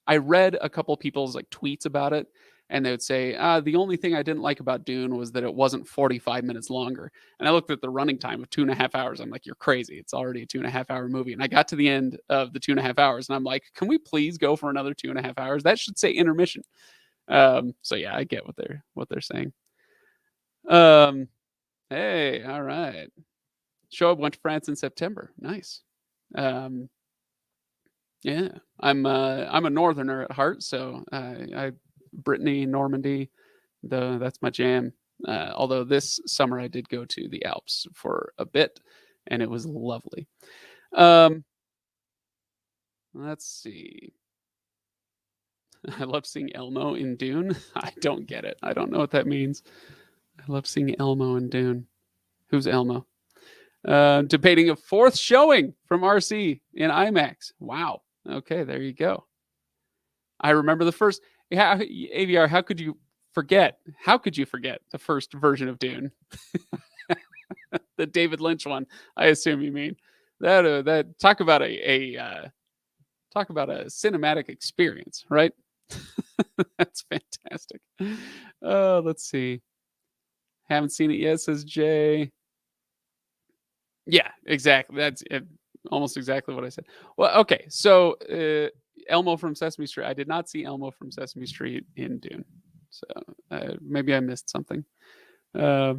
I read a couple people's like tweets about it, and they would say, the only thing I didn't like about Dune was that it wasn't 45 minutes longer. And I looked at the running time of 2.5 hours. I'm like, you're crazy. It's already a 2.5 hour movie. And I got to the end of the 2.5 hours, and I'm like, can we please go for another 2.5 hours? That should say intermission. So yeah, I get what they're saying. Hey, all right. Show went to France in September. Nice. Um, yeah, I'm a northerner at heart, so I Brittany, Normandy, that's my jam. Although this summer I did go to the Alps for a bit, and it was lovely. Um, let's see. I love seeing Elmo in Dune. I don't get it. I don't know what that means. I love seeing Elmo in Dune. Who's Elmo? Debating a fourth showing from RC in IMAX. Wow. Okay, there you go. I remember the first AVR. How could you forget? How could you forget the first version of Dune, the David Lynch one? I assume you mean that. Talk about a cinematic experience, right? That's fantastic. Let's see. Haven't seen it yet, says Jay. Yeah, exactly. That's it, almost exactly what I said. Well, okay. So Elmo from Sesame Street. I did not see Elmo from Sesame Street in Dune. So maybe I missed something. Uh,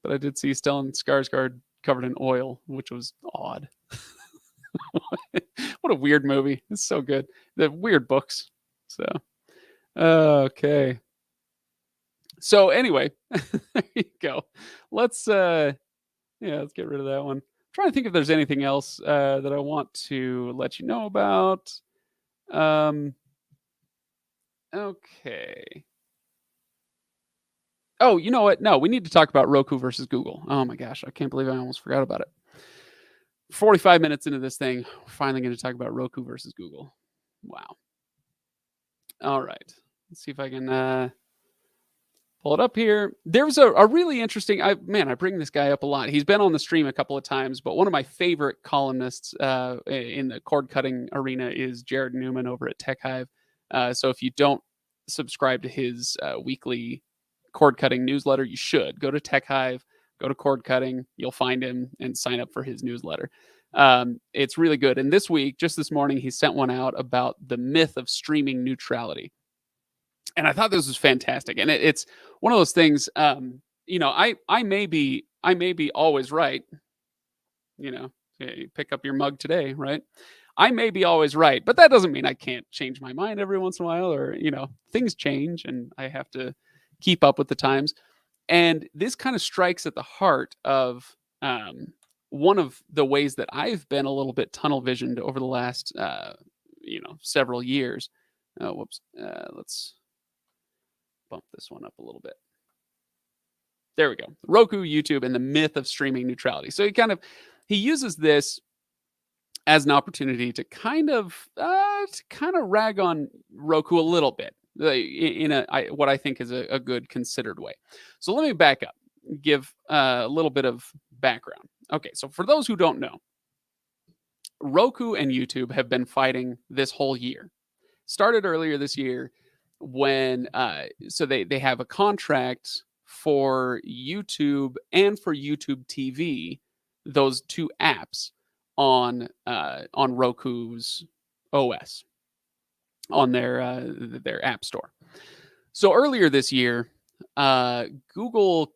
but I did see Stellan Skarsgård covered in oil, which was odd. What a weird movie. It's so good. The weird books. So okay. So anyway, there you go. Let's let's get rid of that one. I'm trying to think if there's anything else that I want to let you know about. Okay. Oh, you know what? No, we need to talk about Roku versus Google. Oh my gosh, I can't believe I almost forgot about it. 45 minutes into this thing, we're finally going to talk about Roku versus Google. Wow. All right. Let's see if I can pull it up here. There's a really interesting. I bring this guy up a lot. He's been on the stream a couple of times, but one of my favorite columnists in the cord cutting arena is Jared Newman over at Tech Hive. So if you don't subscribe to his weekly cord cutting newsletter, you should go to Tech Hive, go to cord cutting. You'll find him and sign up for his newsletter. It's really good. And this week, just this morning, he sent one out about the myth of streaming neutrality. And I thought this was fantastic. And it's one of those things. I may be always right. Pick up your mug today, right? I may be always right, but that doesn't mean I can't change my mind every once in a while, or things change, and I have to keep up with the times. And this kind of strikes at the heart of one of the ways that I've been a little bit tunnel visioned over the last several years. Whoops. Let's bump this one up a little bit. There we go. Roku, YouTube, and the myth of streaming neutrality. So he uses this as an opportunity to kind of rag on Roku a little bit in what I think is a good considered way. So let me back up, give a little bit of background. Okay, so for those who don't know, Roku and YouTube have been fighting this whole year. Started earlier this year when so they have a contract for YouTube and for YouTube TV, those two apps on Roku's OS, on their app store. So earlier this year, Google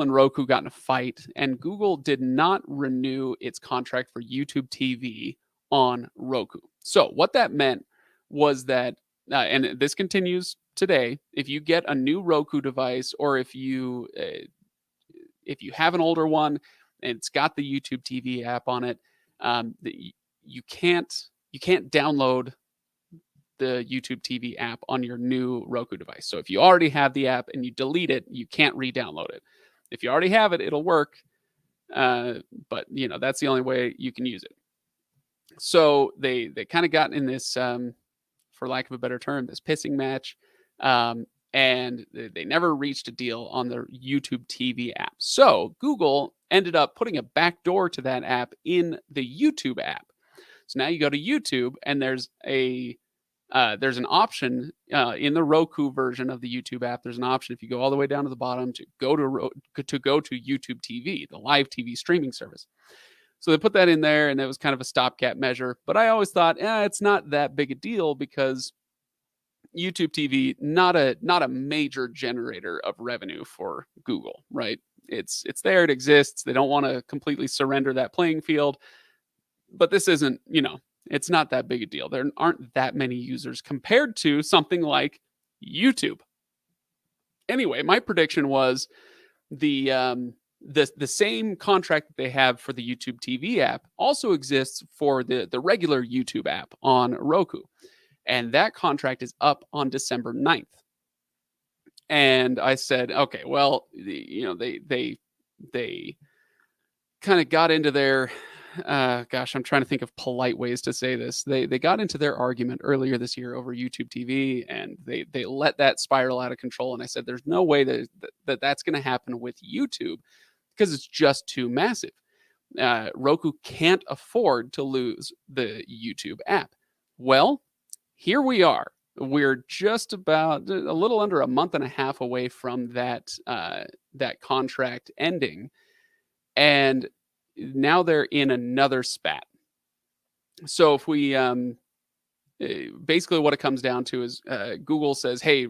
and Roku got in a fight, and Google did not renew its contract for YouTube TV on Roku. So what that meant was that, and this continues today, if you get a new Roku device, or if you have an older one and it's got the YouTube TV app on it, you can't download the YouTube TV app on your new Roku device. So if you already have the app and you delete it, you can't re-download it. If you already have it, it'll work, but that's the only way you can use it. So they kind of got in this, for lack of a better term, this pissing match. And they never reached a deal on the YouTube TV app. So Google ended up putting a backdoor to that app in the YouTube app. So now you go to YouTube, and there's an option in the Roku version of the YouTube app. There's an option, if you go all the way down to the bottom, to go to YouTube TV, the live TV streaming service. So they put that in there, and it was kind of a stopgap measure. But I always thought, it's not that big a deal, because YouTube TV, not a major generator of revenue for Google, right? It's there, it exists. They don't want to completely surrender that playing field, but this isn't, it's not that big a deal. There aren't that many users compared to something like YouTube. Anyway, my prediction was the same contract that they have for the YouTube TV app also exists for the regular YouTube app on Roku. And that contract is up on December 9th. And I said, okay, well, they kind of got into their, I'm trying to think of polite ways to say this. They got into their argument earlier this year over YouTube TV, and they let that spiral out of control. And I said, there's no way that's going to happen with YouTube, because it's just too massive. Roku can't afford to lose the YouTube app. Well, here we are. We're just about a little under a month and a half away from that contract ending, and now they're in another spat. So if we basically, what it comes down to is Google says, "Hey,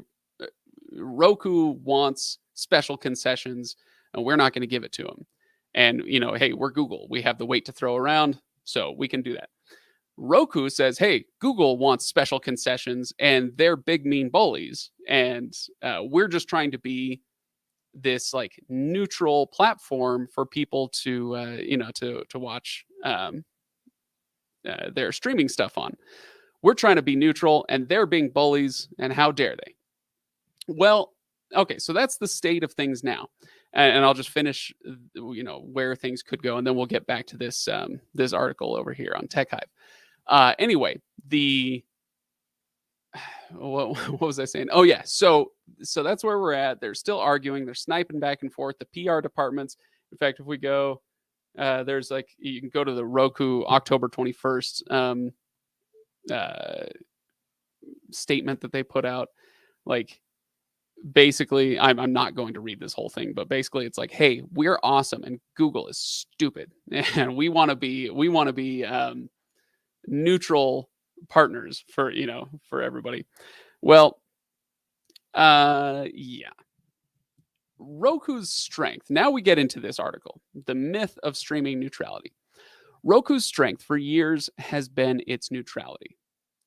Roku wants special concessions, and we're not going to give it to them." And hey, we're Google. We have the weight to throw around, so we can do that. Roku says, hey, Google wants special concessions, and they're big, mean bullies. And we're just trying to be this like neutral platform for people to watch their streaming stuff on. We're trying to be neutral, and they're being bullies, and how dare they? Well, okay, so that's the state of things now. And I'll just finish, where things could go, and then we'll get back to this this article over here on Tech Hive. Anyway, what was I saying? Oh yeah, so that's where we're at. They're still arguing. They're sniping back and forth. The PR departments. In fact, if we go, there's you can go to the Roku October 21st statement that they put out. Basically, I'm not going to read this whole thing, but basically it's like, hey, we're awesome and Google is stupid, and we want to be neutral partners for everybody. Well, yeah. Roku's strength. Now we get into this article, the myth of streaming neutrality. Roku's strength for years has been its neutrality.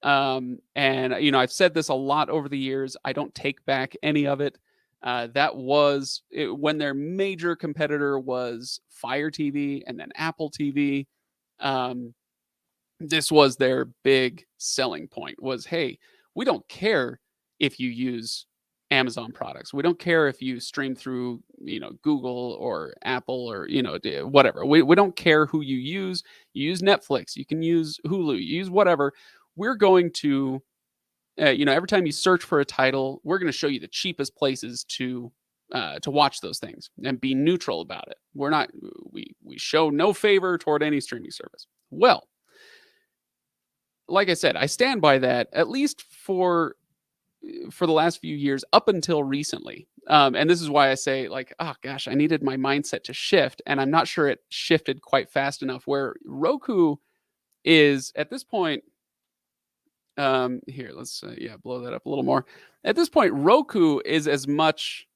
And I've said this a lot over the years. I don't take back any of it. That was when their major competitor was Fire TV and then Apple TV. This was their big selling point was, hey, we don't care if you use Amazon products. We don't care if you stream through, Google or Apple or, whatever. We don't care who you use. You use Netflix. You can use Hulu. You use whatever. We're going to, every time you search for a title, we're going to show you the cheapest places to watch those things and be neutral about it. We show no favor toward any streaming service. Well, like I said, I stand by that, at least for the last few years up until recently. And this is why I say, oh gosh, I needed my mindset to shift, and I'm not sure it shifted quite fast enough, where Roku is at this point. Here, let's blow that up a little more. At this point, Roku is as much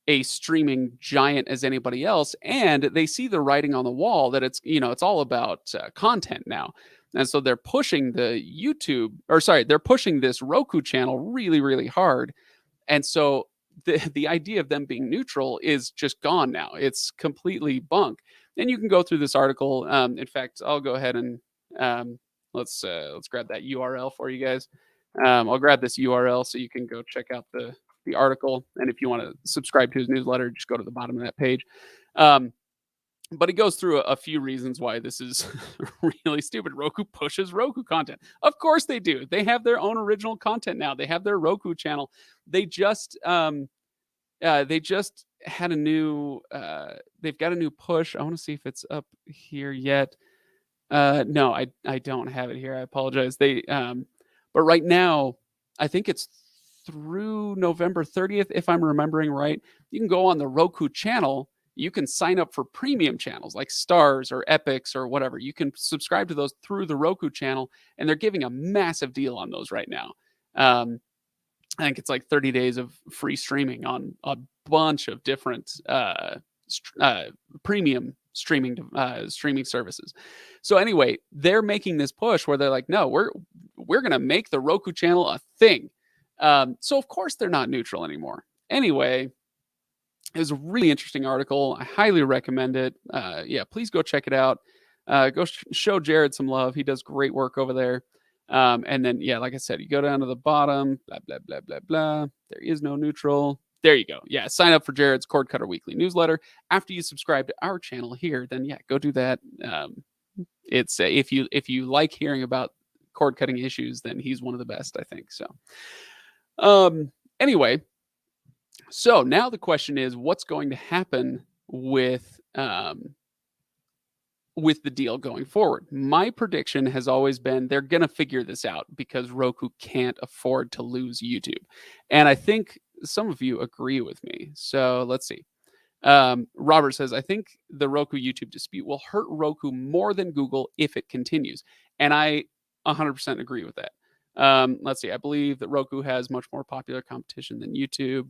a streaming giant as anybody else, and they see the writing on the wall that it's all about content now. And so they're pushing the YouTube, or sorry, they're pushing this Roku channel really, really hard. And so the idea of them being neutral is just gone now. It's completely bunk. And you can go through this article. In fact, I'll go ahead and um, let's grab that URL for you guys. I'll grab this URL so you can go check out the article. And if you want to subscribe to his newsletter, just go to the bottom of that page. But it goes through a few reasons why this is really stupid. Roku pushes Roku content. Of course they do. They have their own original content now. They have their Roku channel. They just had a new they've got a new push. I want to see if it's up here yet. No, I don't have it here. I apologize. But right now, I think it's through November 30th, if I'm remembering right. You can go on the Roku channel. You can sign up for premium channels like Stars or Epics or whatever. You can subscribe to those through the Roku channel, and they're giving a massive deal on those right now. I think it's like 30 days of free streaming on a bunch of different premium streaming services. So anyway, they're making this push where they're like, no, we're gonna make the Roku channel a thing. So of course they're not neutral anymore. Anyway, it was a really interesting article. I highly recommend it. Yeah, please go check it out. Go show Jared some love. He does great work over there. And then, yeah, like I said, you go down to the bottom, blah, blah, blah, blah, blah. There is no neutral. There you go. Yeah, sign up for Jared's Cord Cutter Weekly newsletter. After you subscribe to our channel here, then yeah, go do that. It's if you like hearing about cord cutting issues, then he's one of the best, I think. So, anyway, so now the question is, what's going to happen with the deal going forward? My prediction has always been they're going to figure this out because Roku can't afford to lose YouTube. And I think some of you agree with me. So let's see. Robert says, I think the Roku YouTube dispute will hurt Roku more than Google if it continues. And I 100% agree with that. Let's see. I believe that Roku has much more popular competition than YouTube.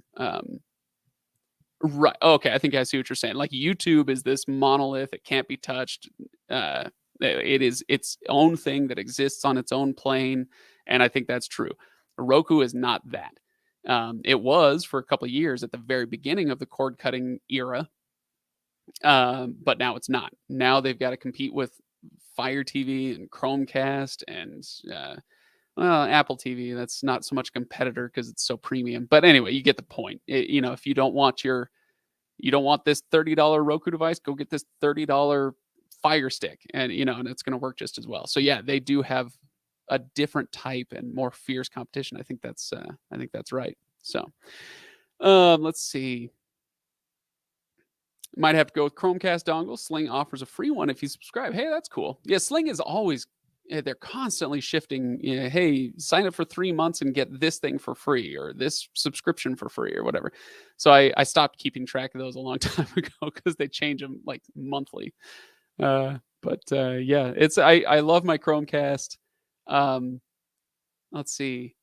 Right. Okay. I think I see what you're saying. Like YouTube is this monolith. It can't be touched. It is its own thing that exists on its own plane. And I think that's true. Roku is not that. It was for a couple of years at the very beginning of the cord cutting era. But now it's not. Now they've got to compete with Fire TV and Chromecast and Apple TV. That's not so much a competitor because it's so premium. But anyway, you get the point. If you don't want this $30 Roku device, go get this $30 Fire Stick, and and it's going to work just as well. So yeah, they do have a different type and more fierce competition. I think that's right. So let's see. Might have to go with Chromecast dongle. Sling offers a free one if you subscribe. Hey, that's cool. Yeah, Sling is always, they're constantly shifting. Hey, sign up for 3 months and get this thing for free, or this subscription for free, or whatever. So I stopped keeping track of those a long time ago because they change them like monthly. Yeah, I love my Chromecast. Let's see.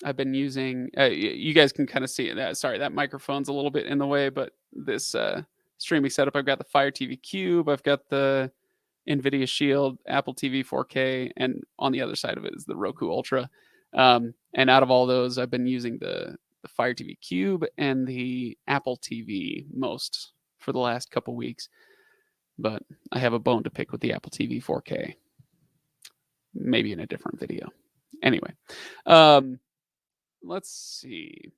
I've been using, you guys can kind of see that. Sorry, that microphone's a little bit in the way, but this streaming setup, I've got the Fire TV Cube, I've got the NVIDIA Shield, Apple TV 4K, and on the other side of it is the Roku Ultra. And out of all those, I've been using the Fire TV Cube and the Apple TV most for the last couple weeks. But I have a bone to pick with the Apple TV 4K. Maybe in a different video. Anyway, let's see.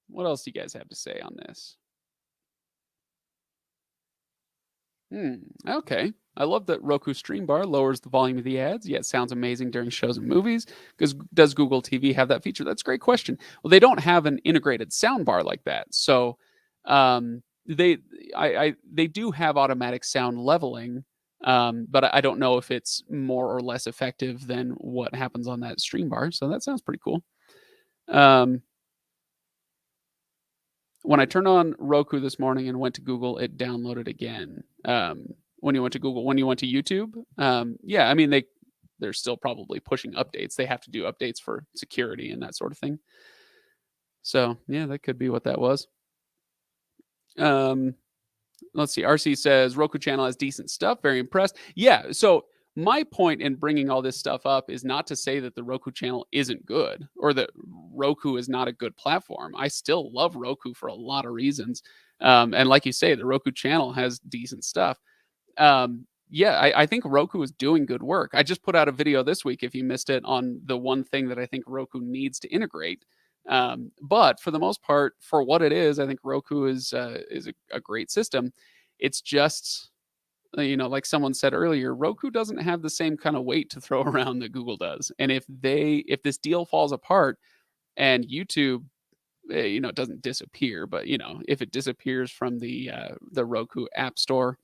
What else do you guys have to say on this? Okay. I love that Roku Stream Bar lowers the volume of the ads. Yeah, it sounds amazing during shows and movies. Because does Google TV have that feature? That's a great question. Well, they don't have an integrated sound bar like that. So they do have automatic sound leveling, but I don't know if it's more or less effective than what happens on that Stream Bar. So that sounds pretty cool. When I turned on Roku this morning and went to Google, it downloaded again. When you went to Google, when you went to YouTube, yeah, I mean they're still probably pushing updates. They have to do updates for security and that sort of thing. So yeah, that could be what that was. Let's see. RC says Roku channel has decent stuff. Very impressed. Yeah. So my point in bringing all this stuff up is not to say that the Roku channel isn't good or that Roku is not a good platform. I still love Roku for a lot of reasons. And like you say, the Roku channel has decent stuff. Yeah, I think Roku is doing good work. I just put out a video this week, if you missed it, on the one thing that I think Roku needs to integrate. But for the most part, for what it is, I think Roku is a great system. It's just, like someone said earlier, Roku doesn't have the same kind of weight to throw around that Google does. And if this deal falls apart and YouTube, doesn't disappear, but if it disappears from the Roku App Store,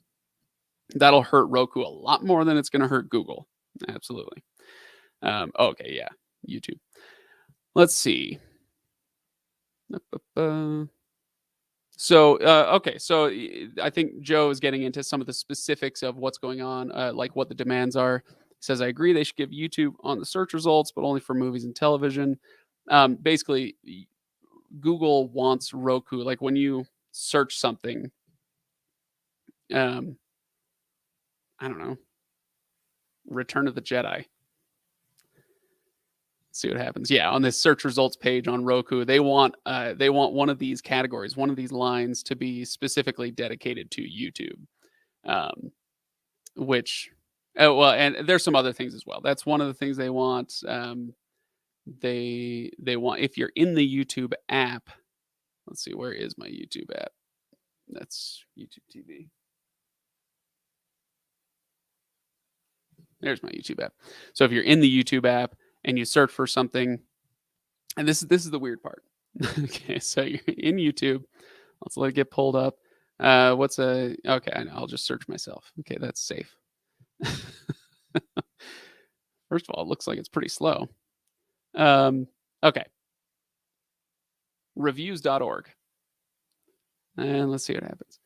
that'll hurt Roku a lot more than it's going to hurt Google. Absolutely. Okay, yeah, YouTube. Let's see. So, okay, so I think Joe is getting into some of the specifics of what's going on, like what the demands are. He says, I agree they should give YouTube on the search results, but only for movies and television. Basically, Google wants Roku, like when you search something, I don't know, Return of the Jedi. See what happens. Yeah, on this search results page on Roku, they want one of these categories, one of these lines to be specifically dedicated to YouTube. Which well, and there's some other things as well. That's one of the things they want. They want, if you're in the YouTube app. Let's see, where is my YouTube app? That's YouTube TV. There's my YouTube app. So if you're in the YouTube app and you search for something, and this is the weird part. Okay, so you're in YouTube. Let's let it get pulled up. Okay, I'll just search myself. Okay, that's safe. First of all, it looks like it's pretty slow. Okay. Reviews.org. And let's see what happens.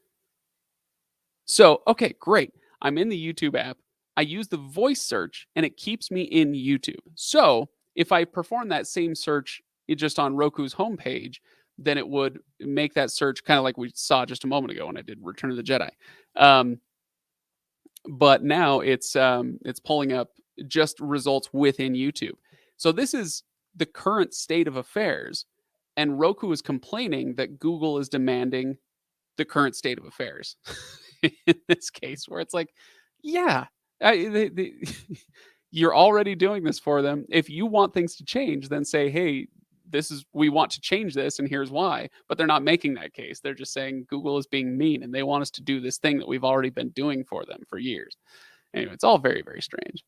So, okay, great. I'm in the YouTube app. I use the voice search and it keeps me in YouTube. So if I perform that same search just on Roku's homepage, then it would make that search kind of like we saw just a moment ago when I did Return of the Jedi. But now it's pulling up just results within YouTube. So this is the current state of affairs. And Roku is complaining that Google is demanding the current state of affairs in this case, where it's like, yeah, you're already doing this for them. If you want things to change, then say, hey, we want to change this and here's why. But they're not making that case. They're just saying Google is being mean and they want us to do this thing that we've already been doing for them for years. Anyway, it's all very, very strange.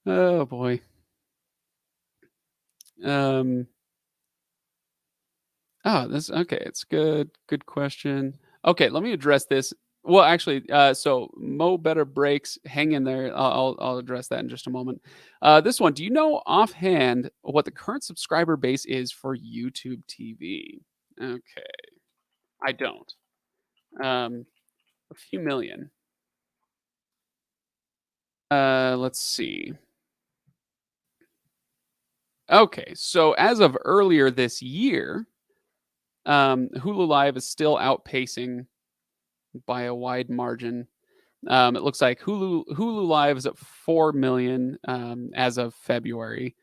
Oh boy. Okay. It's good. Good question. Okay, let me address this. Well, actually, so Mo Better Breaks, hang in there. I'll address that in just a moment. This one, do you know offhand what the current subscriber base is for YouTube TV? Okay, I don't. A few million. Let's see. Okay, so as of earlier this year, Hulu Live is still outpacing by a wide margin. It looks like Hulu Live is at 4 million as of February.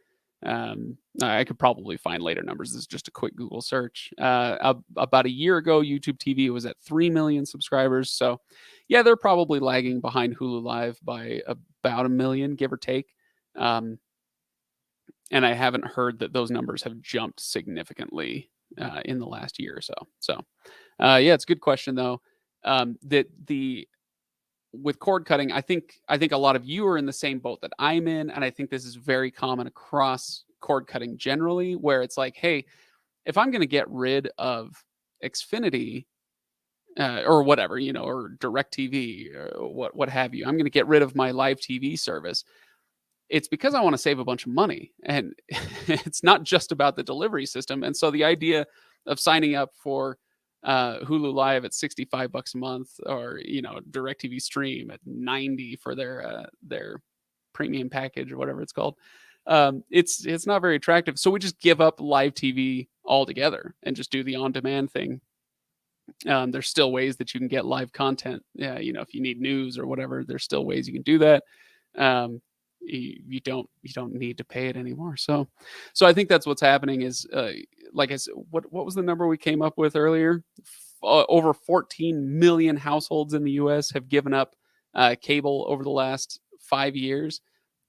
I could probably find later numbers. This is just a quick Google search. About a year ago, YouTube TV was at 3 million subscribers. So, yeah, they're probably lagging behind Hulu Live by about a million, give or take. And I haven't heard that those numbers have jumped significantly in the last year or so. So, yeah, it's a good question though. With cord cutting, I think a lot of you are in the same boat that I'm in, and I think this is very common across cord cutting generally, where it's like, hey, if I'm going to get rid of Xfinity or whatever, or DirecTV or what have you, I'm going to get rid of my live TV service. It's because I want to save a bunch of money, and it's not just about the delivery system. And so the idea of signing up for Hulu Live at $65 a month, or DirecTV Stream at $90 for their premium package or whatever it's called, it's not very attractive. So we just give up live TV altogether and just do the on-demand thing. There's still ways that you can get live content. Yeah, if you need news or whatever, there's still ways you can do that. um, you don't need to pay it anymore. So I think that's what's happening is like I said, what was the number we came up with earlier? Over 14 million households in the U.S. have given up cable over the last 5 years,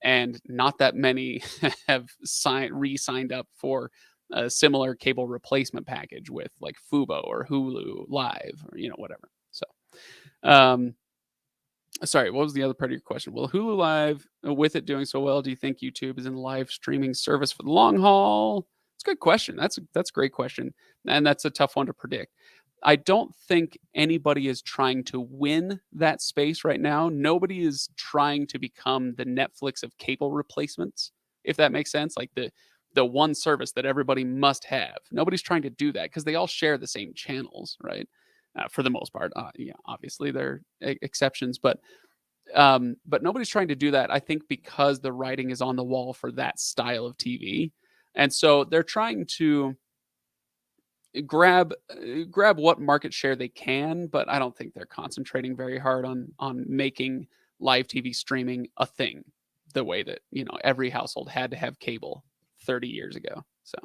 and not that many have re-signed up for a similar cable replacement package with like Fubo or Hulu Live or whatever. So, um, sorry, what was the other part of your question? Will Hulu Live, with it doing so well, do you think YouTube is in live streaming service for the long haul? It's a good question. That's a great question, and that's a tough one to predict. I don't think anybody is trying to win that space right now. Nobody is trying to become the Netflix of cable replacements, if that makes sense. Like the one service that everybody must have. Nobody's trying to do that because they all share the same channels, right? For the most part, yeah, obviously there are exceptions, but nobody's trying to do that. I think because the writing is on the wall for that style of TV, and so they're trying to grab what market share they can, but I don't think they're concentrating very hard on making live TV streaming a thing the way that every household had to have cable 30 years ago. So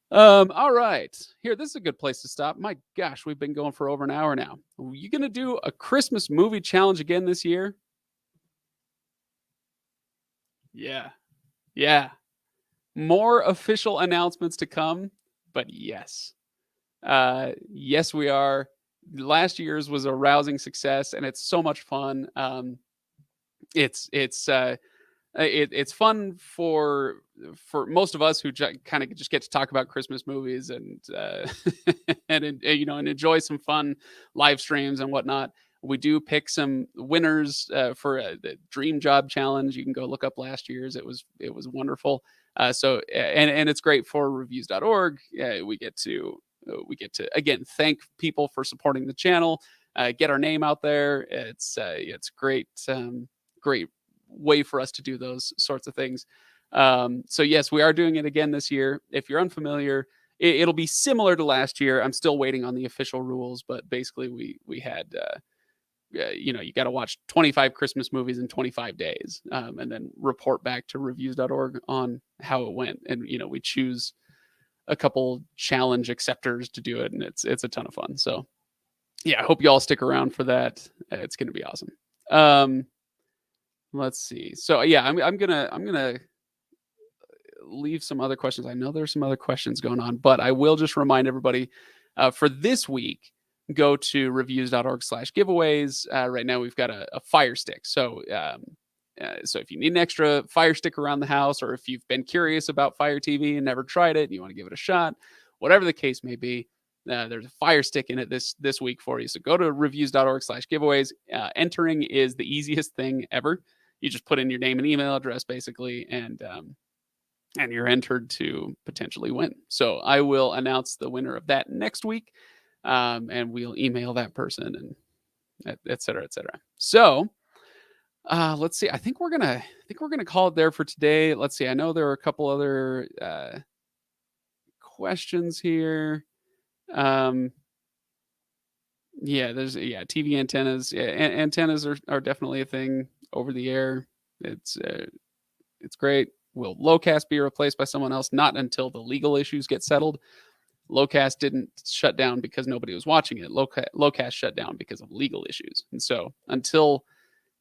all right. Here, this is a good place to stop. My gosh, we've been going for over an hour now. Are you gonna do a Christmas movie challenge again this year? Yeah. Yeah. More official announcements to come, but yes. Yes, we are. Last year's was a rousing success, and it's so much fun. It's fun for most of us who kind of just get to talk about Christmas movies and and enjoy some fun live streams and whatnot. We do pick some winners for the Dream Job Challenge. You can go look up last year's. It was wonderful. And it's great for Reviews.org. We get to again thank people for supporting the channel, get our name out there. It's great, great way for us to do those sorts of things. So yes, we are doing it again this year. If you're unfamiliar, it'll be similar to last year. I'm still waiting on the official rules, but basically we had you got to watch 25 Christmas movies in 25 days, and then report back to reviews.org on how it went. And we choose a couple challenge acceptors to do it, and it's a ton of fun. So yeah, I hope you all stick around for that. It's going to be awesome. Let's see. So yeah, I'm gonna leave some other questions. I know there's some other questions going on, but I will just remind everybody for this week, go to reviews.org/giveaways. Right now we've got a Fire Stick. So if you need an extra Fire Stick around the house, or if you've been curious about Fire TV and never tried it and you want to give it a shot, whatever the case may be, there's a Fire Stick in it this week for you. So go to reviews.org/giveaways. Entering is the easiest thing ever. You just put in your name and email address basically, and you're entered to potentially win. So I will announce the winner of that next week, and we'll email that person and et cetera, et cetera. So let's see. I think we're gonna call it there for today. Let's see. I know there are a couple other questions here. Yeah, TV antennas. Yeah, antennas are definitely a thing over the air. It's great. Will Lowcast be replaced by someone else? Not until the legal issues get settled. Lowcast didn't shut down because nobody was watching it. Lowcast shut down because of legal issues. And so until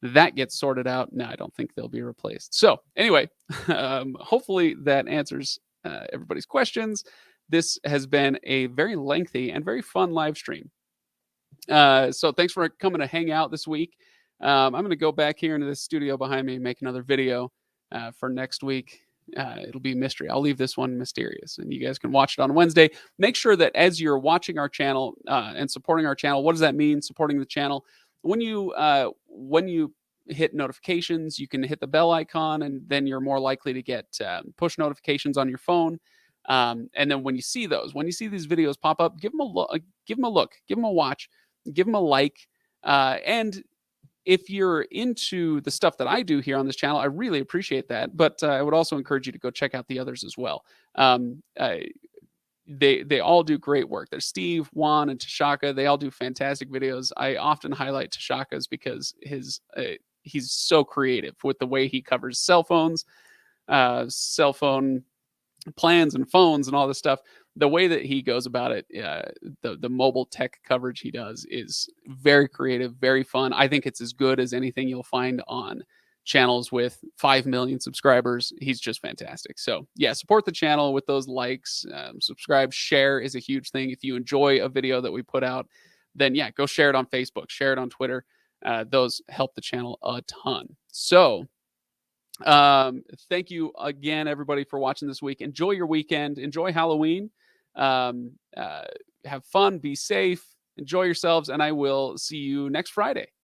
that gets sorted out, no, I don't think they'll be replaced. So anyway, hopefully that answers everybody's questions. This has been a very lengthy and very fun live stream. So thanks for coming to hang out this week. I'm going to go back here into the studio behind me and make another video for next week. It'll be a mystery. I'll leave this one mysterious, and you guys can watch it on Wednesday. Make sure that as you're watching our channel and supporting our channel, what does that mean? Supporting the channel. When you hit notifications, you can hit the bell icon, and then you're more likely to get push notifications on your phone. And then when you see these videos pop up, give them a look, give them a watch, give them a like, and if you're into the stuff that I do here on this channel, I really appreciate that. But I would also encourage you to go check out the others as well. They all do great work. There's Steve, Juan, and Tashaka. They all do fantastic videos. I often highlight Tashaka's because he's so creative with the way he covers cell phones, cell phone plans and phones and all this stuff. The way that he goes about it, the mobile tech coverage he does is very creative, very fun. I think it's as good as anything you'll find on channels with 5 million subscribers. He's just fantastic. So yeah, support the channel with those likes, subscribe, share is a huge thing. If you enjoy a video that we put out, then yeah, go share it on Facebook, share it on Twitter. Those help the channel a ton. So thank you again, everybody, for watching this week. Enjoy your weekend. Enjoy Halloween. Have fun. Be safe. Enjoy yourselves. And I will see you next Friday.